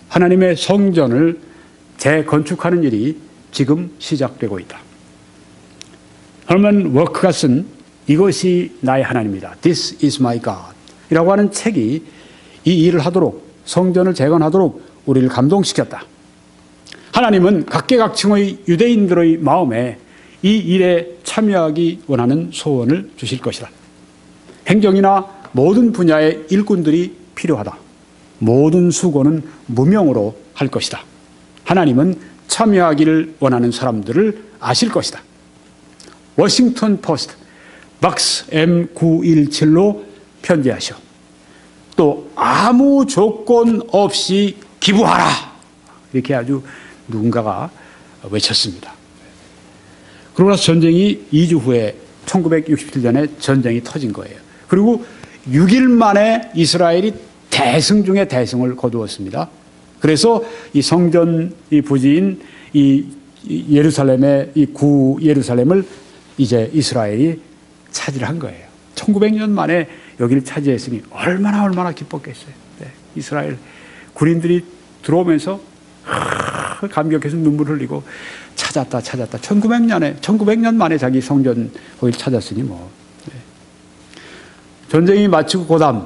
하나님의 성전을 재건축하는 일이 지금 시작되고 있다. 허먼 워크가 쓴 이것이 나의 하나님이다. This is my God 이라고 하는 책이 이 일을 하도록, 성전을 재건하도록 우리를 감동시켰다. 하나님은 각계각층의 유대인들의 마음에 이 일에 참여하기 원하는 소원을 주실 것이다. 행정이나 모든 분야의 일꾼들이 필요하다. 모든 수고는 무명으로 할 것이다. 하나님은 참여하기를 원하는 사람들을 아실 것이다. 워싱턴 포스트 박스 M917로 편지하시오. 또 아무 조건 없이 기부하라. 이렇게 아주 누군가가 외쳤습니다. 그러고 나서 전쟁이 2주 후에 1967년에 전쟁이 터진 거예요. 그리고 6일 만에 이스라엘이 대승 중에 대승을 거두었습니다. 그래서 이 성전 이 부지인 이 예루살렘의 이 구 예루살렘을 이제 이스라엘이 차지한 거예요. 1900년 만에 여기를 차지했으니 얼마나 기뻤겠어요. 네. 이스라엘 군인들이 들어오면서 감격해서 눈물 흘리고 찾았다. 1900년 만에 자기 성전 거기를 찾았으니 뭐. 네. 전쟁이 마치고 그 다음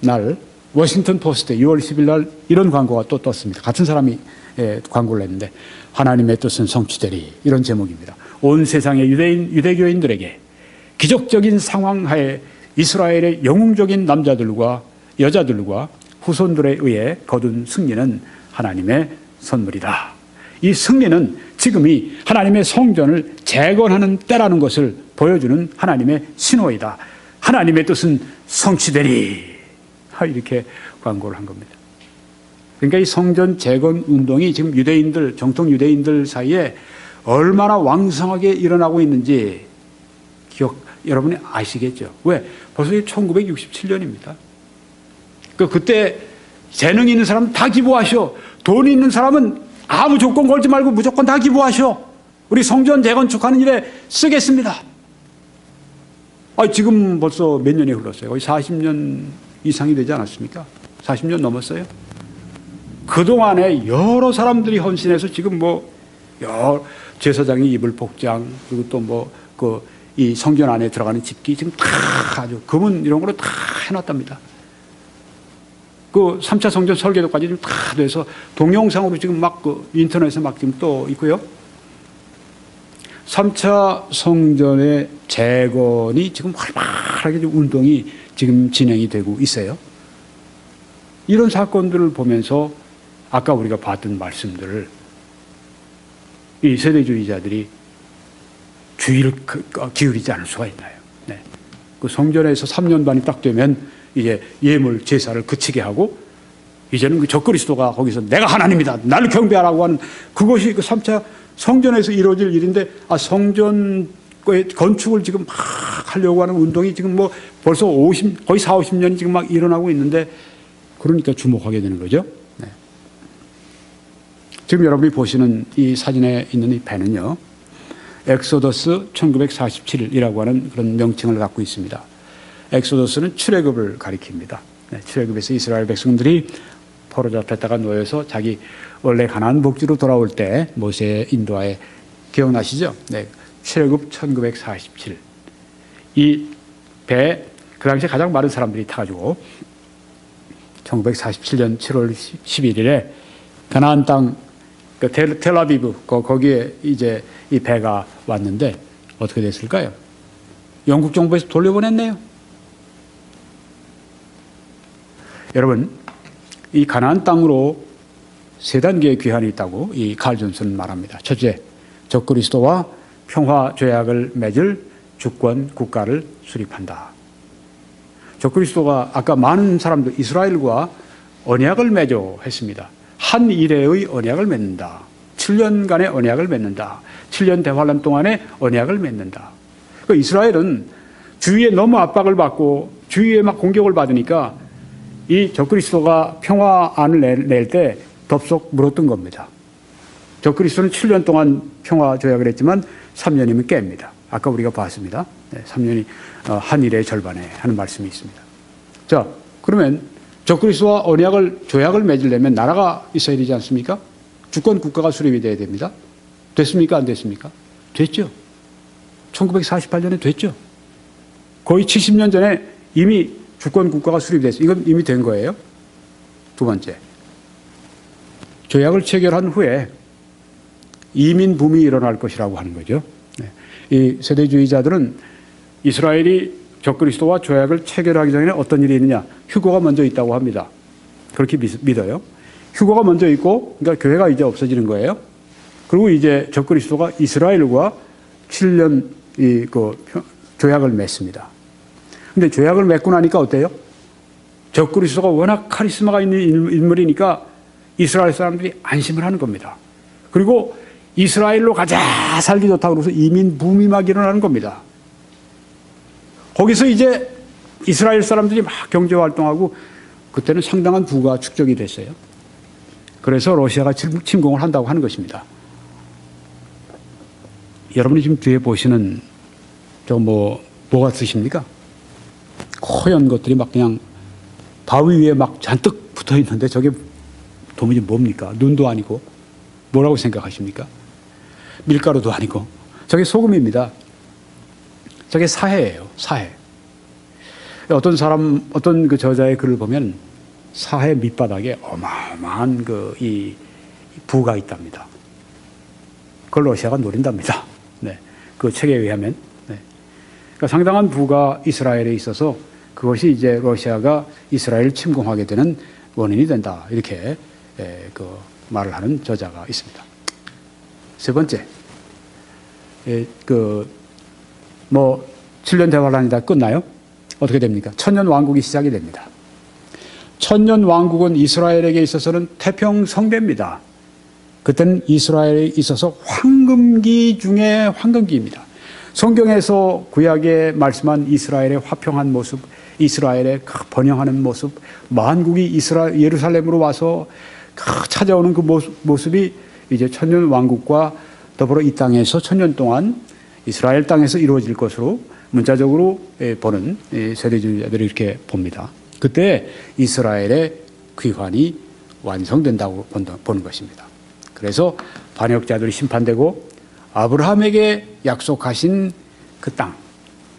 날 워싱턴 포스트에 6월 10일 날 이런 광고가 또 떴습니다. 같은 사람이 광고를 했는데 하나님의 뜻은 성취되리 이런 제목입니다. 온 세상의 유대교인들에게 기적적인 상황 하에 이스라엘의 영웅적인 남자들과 여자들과 후손들에 의해 거둔 승리는 하나님의 선물이다. 이 승리는 지금이 하나님의 성전을 재건하는 때라는 것을 보여주는 하나님의 신호이다. 하나님의 뜻은 성취되리. 이렇게 광고를 한 겁니다. 그러니까 이 성전 재건 운동이 지금 유대인들, 정통 유대인들 사이에 얼마나 왕성하게 일어나고 있는지 여러분이 아시겠죠? 왜? 벌써 1967년입니다. 그때 재능 있는 사람은 다 기부하셔. 돈이 있는 사람은 아무 조건 걸지 말고 무조건 다 기부하셔. 우리 성전 재건축하는 일에 쓰겠습니다. 지금 벌써 몇 년이 흘렀어요? 거의 40년 이상이 되지 않았습니까? 40년 넘었어요? 그동안에 여러 사람들이 헌신해서 지금 제사장이 입을 복장, 그리고 또 이 성전 안에 들어가는 집기, 지금 다 아주 금은 이런 걸로 다 해놨답니다. 3차 성전 설계도까지 지금 다 돼서 동영상으로 지금 인터넷에 지금 또 있고요. 3차 성전의 재건이 지금 활발하게 운동이 지금 진행이 되고 있어요. 이런 사건들을 보면서 아까 우리가 봤던 말씀들을 이 세대주의자들이 주의를 기울이지 않을 수가 있나요? 네. 그 성전에서 3년 반이 딱 되면 이제 예물 제사를 그치게 하고 이제는 그 적그리스도가 거기서 내가 하나님이다. 나를 경배하라고 하는 그것이 그 3차 성전에서 이루어질 일인데 성전의 건축을 지금 막 하려고 하는 운동이 지금 벌써 거의 40-50년이 지금 막 일어나고 있는데 그러니까 주목하게 되는 거죠. 네. 지금 여러분이 보시는 이 사진에 있는 이 배는요. 엑소더스 1947이라고 하는 그런 명칭을 갖고 있습니다. 엑소더스는 출애굽을 가리킵니다. 네, 출애굽에서 이스라엘 백성들이 포로 잡혔다가 놓여서 자기 원래 가나안 복지로 돌아올 때 모세의 인도하에 기억나시죠? 네, 출애굽 1947. 이 배 그 당시에 가장 많은 사람들이 타가지고 1947년 7월 11일에 가나안 땅 텔아비브 거기에 이제 이 배가 왔는데 어떻게 됐을까요? 영국 정부에서 돌려보냈네요. 여러분, 이 가나안 땅으로 세 단계의 귀환이 있다고 이 칼 존슨은 말합니다. 첫째, 적그리스도와 평화 조약을 맺을 주권 국가를 수립한다. 적그리스도가 아까 많은 사람들 이스라엘과 언약을 맺어 했습니다. 한 이레의 언약을 맺는다. 7년간의 언약을 맺는다. 7년 대환란 동안에 언약을 맺는다. 그 이스라엘은 주위에 너무 압박을 받고 주위에 막 공격을 받으니까 이 적그리스도가 평화안을 낼 때 덥석 물었던 겁니다. 적그리스도는 7년 동안 평화 조약을 했지만 3년이면 깹니다. 아까 우리가 봤습니다. 3년이 한일의 절반에 하는 말씀이 있습니다. 자, 그러면 적그리스도와 조약을 맺으려면 나라가 있어야 되지 않습니까? 주권 국가가 수립이 돼야 됩니다. 됐습니까? 안 됐습니까? 됐죠. 1948년에 됐죠. 거의 70년 전에 이미 주권 국가가 수립됐어요. 이건 이미 된 거예요. 두 번째, 조약을 체결한 후에 이민 붐이 일어날 것이라고 하는 거죠. 이 세대주의자들은 이스라엘이 적그리스도와 조약을 체결하기 전에 어떤 일이 있느냐, 휴거가 먼저 있다고 합니다. 그렇게 믿어요. 휴거가 먼저 있고, 그러니까 교회가 이제 없어지는 거예요. 그리고 이제 적그리스도가 이스라엘과 7년 조약을 맺습니다. 근데 조약을 맺고 나니까 어때요? 적그리스도가 워낙 카리스마가 있는 인물이니까 이스라엘 사람들이 안심을 하는 겁니다. 그리고 이스라엘로 가자, 살기 좋다고 그래서 이민 붐이 막 일어나는 겁니다. 거기서 이제 이스라엘 사람들이 막 경제활동하고 그때는 상당한 부가 축적이 됐어요. 그래서 러시아가 침공을 한다고 하는 것입니다. 여러분이 지금 뒤에 보시는 뭐가 쓰십니까? 허연 것들이 막 그냥 바위 위에 막 잔뜩 붙어 있는데 저게 도무지 뭡니까? 눈도 아니고 뭐라고 생각하십니까? 밀가루도 아니고 저게 소금입니다. 저게 사해예요. 사해. 어떤 그 저자의 글을 보면 사해 밑바닥에 어마어마한 이 부가 있답니다. 그걸 러시아가 노린답니다. 네. 그 책에 의하면. 네. 그러니까 상당한 부가 이스라엘에 있어서 그것이 이제 러시아가 이스라엘을 침공하게 되는 원인이 된다. 이렇게 말을 하는 저자가 있습니다. 세 번째, 7년 대환란이 다 끝나요? 어떻게 됩니까? 천년 왕국이 시작이 됩니다. 천년 왕국은 이스라엘에게 있어서는 태평성대입니다. 그때는 이스라엘에 있어서 황금기 중에 황금기입니다. 성경에서 구약에 말씀한 이스라엘의 화평한 모습, 이스라엘의 번영하는 모습, 만국이 예루살렘으로 와서 찾아오는 그 모습이 이제 천년 왕국과 더불어 이 땅에서 천년 동안 이스라엘 땅에서 이루어질 것으로 문자적으로 보는 세대주의자들이 이렇게 봅니다. 그때 이스라엘의 귀환이 완성된다고 보는 것입니다. 그래서 반역자들이 심판되고 아브라함에게 약속하신 그 땅,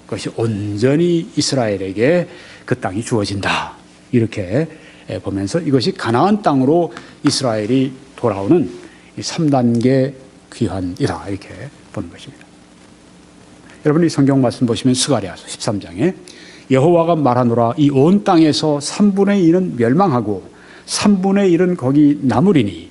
그것이 온전히 이스라엘에게 그 땅이 주어진다. 이렇게 보면서 이것이 가나안 땅으로 이스라엘이 돌아오는 3단계 귀환이다. 이렇게 보는 것입니다. 여러분이 성경 말씀 보시면 스가랴서 13장에 여호와가 말하노라 이 온 땅에서 3분의 1은 멸망하고 3분의 1은 거기 남으리니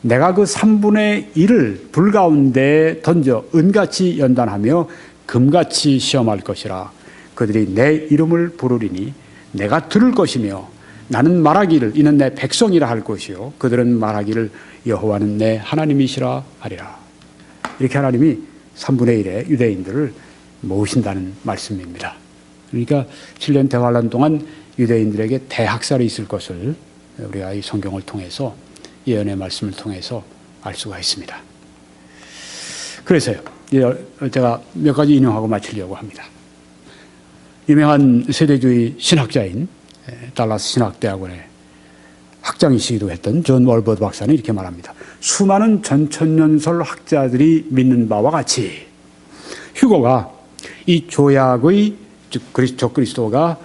내가 그 3분의 1을 불 가운데 던져 은같이 연단하며 금같이 시험할 것이라. 그들이 내 이름을 부르리니 내가 들을 것이며 나는 말하기를 이는 내 백성이라 할 것이요 그들은 말하기를 여호와는 내 하나님이시라 하리라. 이렇게 하나님이 3분의 1의 유대인들을 모으신다는 말씀입니다. 그러니까 7년 대환란 동안 유대인들에게 대학살이 있을 것을 우리가 이 성경을 통해서 예언의 말씀을 통해서 알 수가 있습니다. 그래서요, 제가 몇 가지 인용하고 마치려고 합니다. 유명한 세대주의 신학자인 달라스 신학대학원의 학장이시기도 했던 존 월버드 박사는 이렇게 말합니다. 수많은 전천년설 학자들이 믿는 바와 같이 휴거가 이 조약의 적그리스도가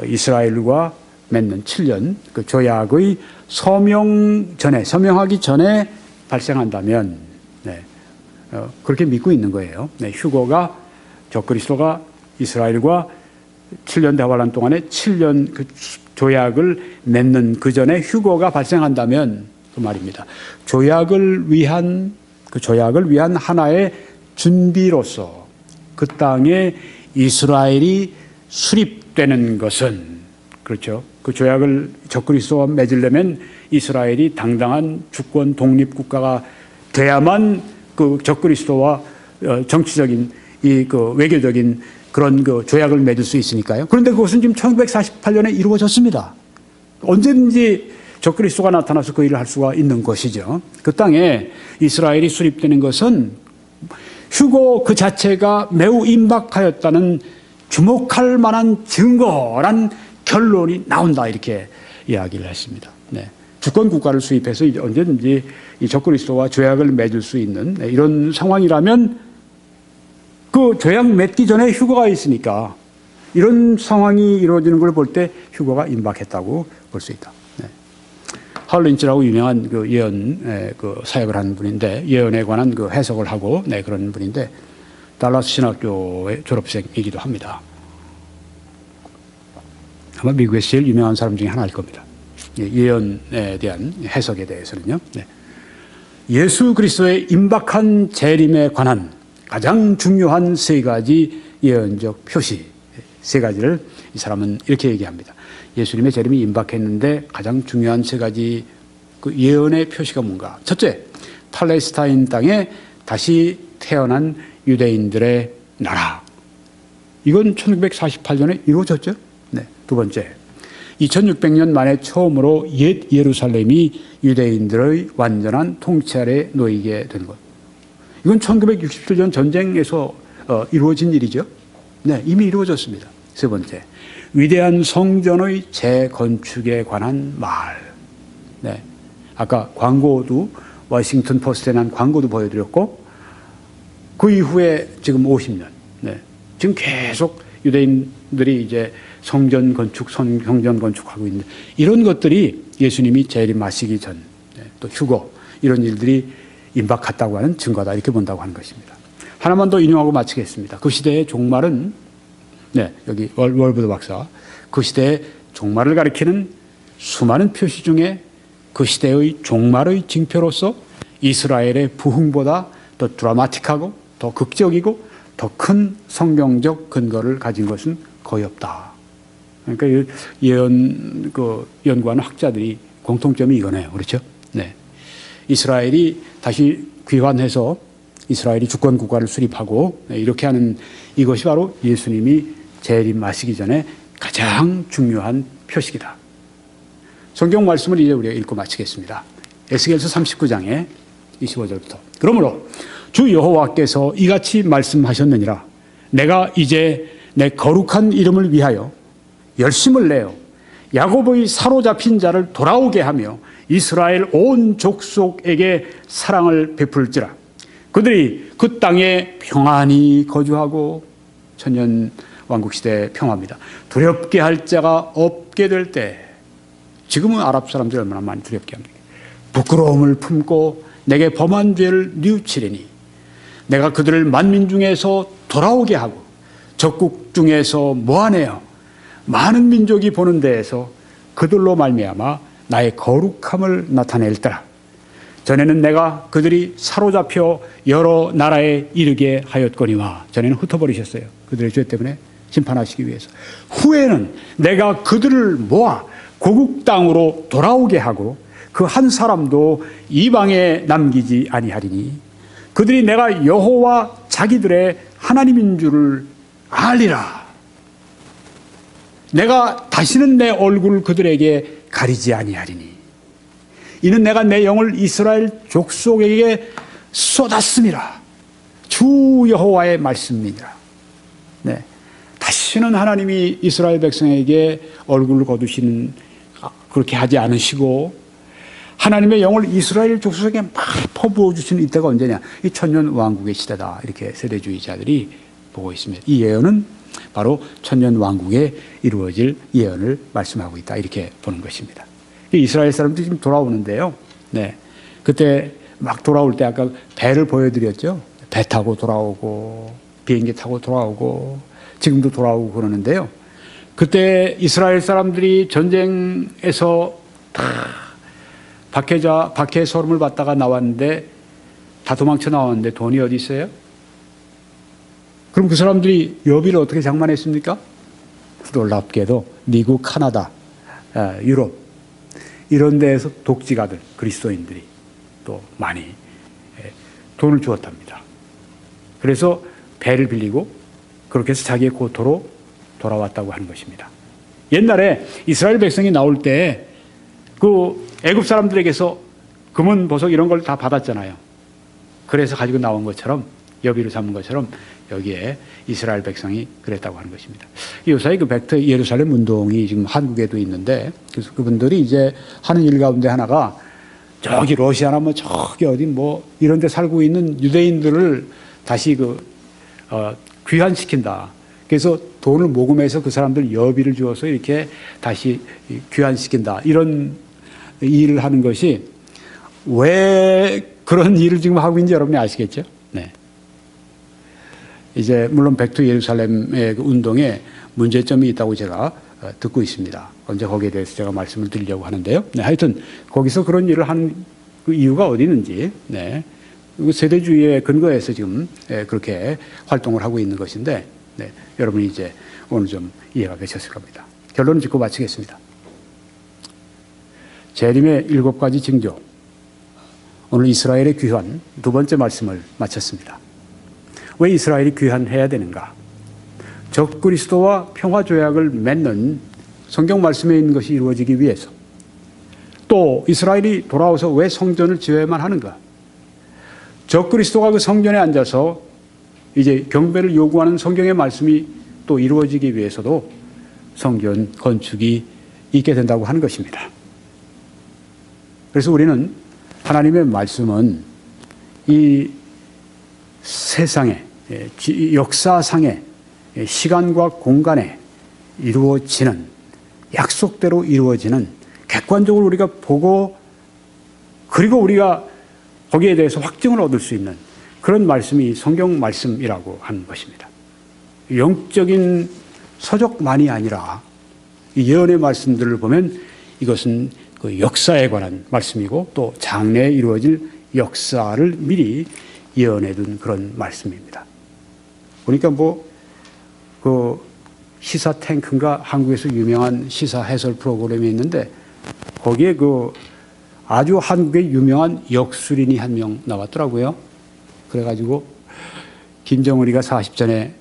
이스라엘과 맺는 7년 그 조약의 서명하기 전에 발생한다면 그렇게 믿고 있는 거예요. 휴거가 적그리스도가 이스라엘과 7년 대환란 동안에 7년 그 조약을 맺는 그 전에 휴거가 발생한다면 그 말입니다. 조약을 위한 하나의 준비로서 그 땅에 이스라엘이 수립되는 것은 그렇죠. 그 조약을 적그리스도와 맺으려면 이스라엘이 당당한 주권 독립 국가가 돼야만 그 적그리스도와 정치적인 그 외교적인 그런 그 조약을 맺을 수 있으니까요. 그런데 그것은 지금 1948년에 이루어졌습니다. 언제든지 적그리스도가 나타나서 그 일을 할 수가 있는 것이죠. 그 땅에 이스라엘이 수립되는 것은 휴거 그 자체가 매우 임박하였다는 주목할 만한 증거란 결론이 나온다, 이렇게 이야기를 했습니다. 네. 주권 국가를 수립해서 언제든지 이 적그리스도와 조약을 맺을 수 있는 이런 상황이라면 그 조약 맺기 전에 휴거가 있으니까 이런 상황이 이루어지는 걸 볼 때 휴거가 임박했다고 볼 수 있다. 네. 할린치라고 유명한 그 예언 그 사역을 하는 분인데, 예언에 관한 그 해석을 하고 그런 분인데, 달라스 신학교의 졸업생이기도 합니다. 아마 미국에서 제일 유명한 사람 중에 하나일 겁니다. 예언에 대한 해석에 대해서는요. 네. 예수 그리스도의 임박한 재림에 관한 가장 중요한 세 가지 예언적 표시, 세 가지를 이 사람은 이렇게 얘기합니다. 예수님의 재림이 임박했는데 가장 중요한 세 가지 그 예언의 표시가 뭔가. 첫째, 팔레스타인 땅에 다시 태어난 유대인들의 나라. 이건 1948년에 이루어졌죠. 네. 두 번째, 2600년 만에 처음으로 옛 예루살렘이 유대인들의 완전한 통치 아래 놓이게 된 것. 이건 1967년 전쟁에서 이루어진 일이죠. 네, 이미 이루어졌습니다. 세 번째, 위대한 성전의 재건축에 관한 말. 네, 아까 광고도 워싱턴 포스트에 난 광고도 보여드렸고, 그 이후에 지금 50년, 네, 지금 계속 유대인들이 이제 성전 건축하고 있는 이런 것들이 예수님이 재림하시기 전, 또 휴거, 이런 일들이 임박했다고 하는 증거다, 이렇게 본다고 하는 것입니다. 하나만 더 인용하고 마치겠습니다. 그 시대의 종말은, 여기 월브드 박사, 그 시대의 종말을 가리키는 수많은 표시 중에 그 시대의 종말의 징표로서 이스라엘의 부흥보다 더 드라마틱하고 더 극적이고 더 큰 성경적 근거를 가진 것은 거의 없다. 그러니까 연구하는 학자들이 공통점이 이거네요. 그렇죠? 네. 이스라엘이 다시 귀환해서 이스라엘이 주권 국가를 수립하고 이렇게 하는 이것이 바로 예수님이 재림하시기 전에 가장 중요한 표식이다. 성경 말씀을 이제 우리가 읽고 마치겠습니다. 에스겔서 39장에 25절부터. 그러므로 주 여호와께서 이같이 말씀하셨느니라. 내가 이제 내 거룩한 이름을 위하여 열심을 내어 야곱의 사로잡힌 자를 돌아오게 하며 이스라엘 온 족속에게 사랑을 베풀지라. 그들이 그 땅에 평안히 거주하고, 천년 왕국시대의 평화입니다. 두렵게 할 자가 없게 될 때, 지금은 아랍 사람들이 얼마나 많이 두렵게 합니까? 부끄러움을 품고 내게 범한 죄를 뉘우치리니 내가 그들을 만민 중에서 돌아오게 하고 적국 중에서 모아내어 많은 민족이 보는 데에서 그들로 말미암아 나의 거룩함을 나타낼 때라. 전에는 내가 그들이 사로잡혀 여러 나라에 이르게 하였거니와, 전에는 흩어버리셨어요. 그들의 죄 때문에 심판하시기 위해서. 후에는 내가 그들을 모아 고국 땅으로 돌아오게 하고 그 한 사람도 이방에 남기지 아니하리니 그들이 내가 여호와 자기들의 하나님인 줄을 알리라. 내가 다시는 내 얼굴을 그들에게 가리지 아니하리니 이는 내가 내 영을 이스라엘 족속에게 쏟았음이라. 주 여호와의 말씀이니라. 네. 다시는 하나님이 이스라엘 백성에게 얼굴을 거두시는, 그렇게 하지 않으시고 하나님의 영을 이스라엘 족속에게 막 퍼부어 주시는 이때가 언제냐? 이 천년 왕국의 시대다. 이렇게 세대주의자들이 보고 있습니다. 이 예언은 바로 천년 왕국에 이루어질 예언을 말씀하고 있다. 이렇게 보는 것입니다. 이스라엘 사람들이 지금 돌아오는데요. 네. 그때 막 돌아올 때 아까 배를 보여드렸죠. 배 타고 돌아오고 비행기 타고 돌아오고 지금도 돌아오고 그러는데요. 그때 이스라엘 사람들이 전쟁에서 다 박해 소름을 받다가 나왔는데, 다 도망쳐 나왔는데 돈이 어디 있어요? 그럼 그 사람들이 여비를 어떻게 장만했습니까? 놀랍게도 미국, 카나다, 유럽 이런 데에서 독지가들, 그리스도인들이 또 많이 돈을 주었답니다. 그래서 배를 빌리고 그렇게 해서 자기의 고토로 돌아왔다고 하는 것입니다. 옛날에 이스라엘 백성이 나올 때 그 애굽 사람들에게서 금은 보석 이런 걸 다 받았잖아요. 그래서 가지고 나온 것처럼, 여비로 삼은 것처럼 여기에 이스라엘 백성이 그랬다고 하는 것입니다. 요사이 그 백터 예루살렘 운동이 지금 한국에도 있는데, 그래서 그분들이 이제 하는 일 가운데 하나가 저기 러시아나 뭐 저기 어디 뭐 이런 데 살고 있는 유대인들을 다시 귀환시킨다. 그래서 돈을 모금해서 그 사람들 여비를 주어서 이렇게 다시 귀환시킨다. 이런 일을 하는 것이 왜 그런 일을 지금 하고 있는지 여러분이 아시겠죠? 네. 이제 물론 백투 예루살렘의 그 운동에 문제점이 있다고 제가 듣고 있습니다. 언제 거기에 대해서 제가 말씀을 드리려고 하는데요. 네, 하여튼 거기서 그런 일을 하는 그 이유가 어디 있는지, 네, 세대주의에 근거해서 지금 그렇게 활동을 하고 있는 것인데, 네, 여러분이 이제 오늘 좀 이해가 되셨을 겁니다. 결론을 짓고 마치겠습니다. 재림의 7가지 징조, 오늘 이스라엘의 귀환 두 번째 말씀을 마쳤습니다. 왜 이스라엘이 귀환해야 되는가? 적그리스도와 평화조약을 맺는 성경 말씀에 있는 것이 이루어지기 위해서, 또 이스라엘이 돌아와서 왜 성전을 지어야만 하는가? 적그리스도가 그 성전에 앉아서 이제 경배를 요구하는 성경의 말씀이 또 이루어지기 위해서도 성전 건축이 있게 된다고 하는 것입니다. 그래서 우리는 하나님의 말씀은 이 세상에, 역사상에, 시간과 공간에 이루어지는, 약속대로 이루어지는, 객관적으로 우리가 보고 그리고 우리가 거기에 대해서 확증을 얻을 수 있는 그런 말씀이 성경 말씀이라고 하는 것입니다. 영적인 서적만이 아니라 이 예언의 말씀들을 보면 이것은 그 역사에 관한 말씀이고 또 장래에 이루어질 역사를 미리 예언해 둔 그런 말씀입니다. 그러니까 그 시사 탱크인가 한국에서 유명한 시사 해설 프로그램이 있는데 거기에 그 아주 한국의 유명한 역술인이 한 명 나왔더라고요. 그래가지고 김정은이가 40전에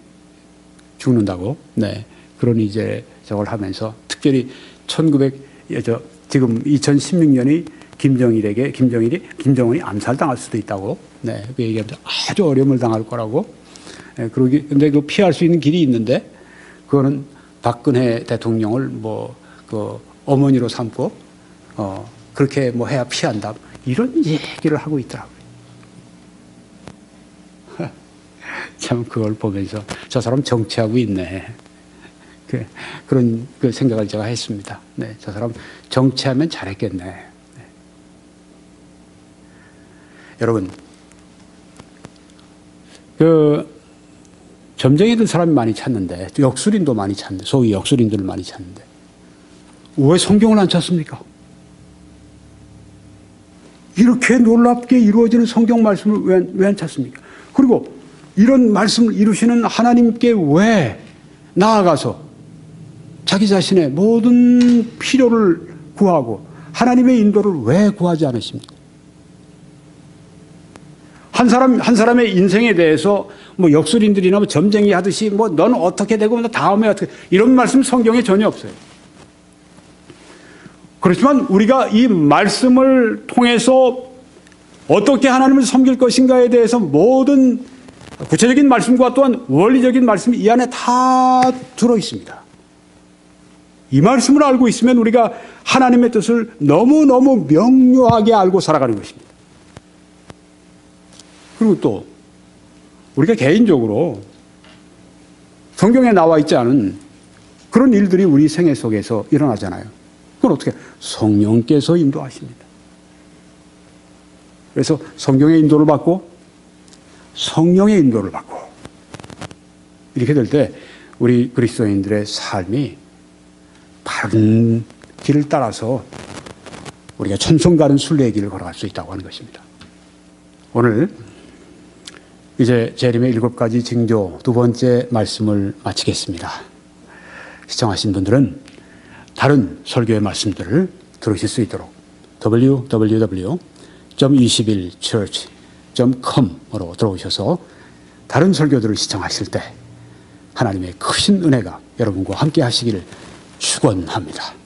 죽는다고, 네, 그런 이제 저걸 하면서 특별히 지금 2016년이 김정은이 암살당할 수도 있다고, 네, 그 얘기하면서 아주 어려움을 당할 거라고. 네, 근데 그 피할 수 있는 길이 있는데 그거는 박근혜 대통령을 그 어머니로 삼고 그렇게 해야 피한다. 이런 얘기를 하고 있더라고요. 참 그걸 보면서 저 사람 정치하고 있네. 그런 그 생각을 제가 했습니다. 네, 저 사람 정치하면 잘했겠네. 네. 여러분, 점쟁이들 사람이 많이 찾는데, 역술인도 많이 찾는데, 소위 역술인들을 많이 찾는데, 왜 성경을 안 찾습니까? 이렇게 놀랍게 이루어지는 성경 말씀을 왜 안 찾습니까? 그리고 이런 말씀을 이루시는 하나님께 왜 나아가서 자기 자신의 모든 필요를 구하고 하나님의 인도를 왜 구하지 않으십니까? 한 사람의 인생에 대해서 역술인들이나 점쟁이 하듯이 넌 어떻게 되고 다음에 어떻게, 이런 말씀 성경에 전혀 없어요. 그렇지만 우리가 이 말씀을 통해서 어떻게 하나님을 섬길 것인가에 대해서 모든 구체적인 말씀과 또한 원리적인 말씀이 이 안에 다 들어 있습니다. 이 말씀을 알고 있으면 우리가 하나님의 뜻을 너무너무 명료하게 알고 살아가는 것입니다. 그리고 또 우리가 개인적으로 성경에 나와 있지 않은 그런 일들이 우리 생애 속에서 일어나잖아요. 그건 어떻게? 성령께서 인도하십니다. 그래서 성경의 인도를 받고 성령의 인도를 받고 이렇게 될 때 우리 그리스도인들의 삶이 바른 길을 따라서 우리가 천성 가는 순례의 길을 걸어갈 수 있다고 하는 것입니다. 오늘 이제 재림의 7가지 징조 두 번째 말씀을 마치겠습니다. 시청하신 분들은 다른 설교의 말씀들을 들으실 수 있도록 www.21church.com으로 들어오셔서 다른 설교들을 시청하실 때 하나님의 크신 은혜가 여러분과 함께 하시기를 축원합니다.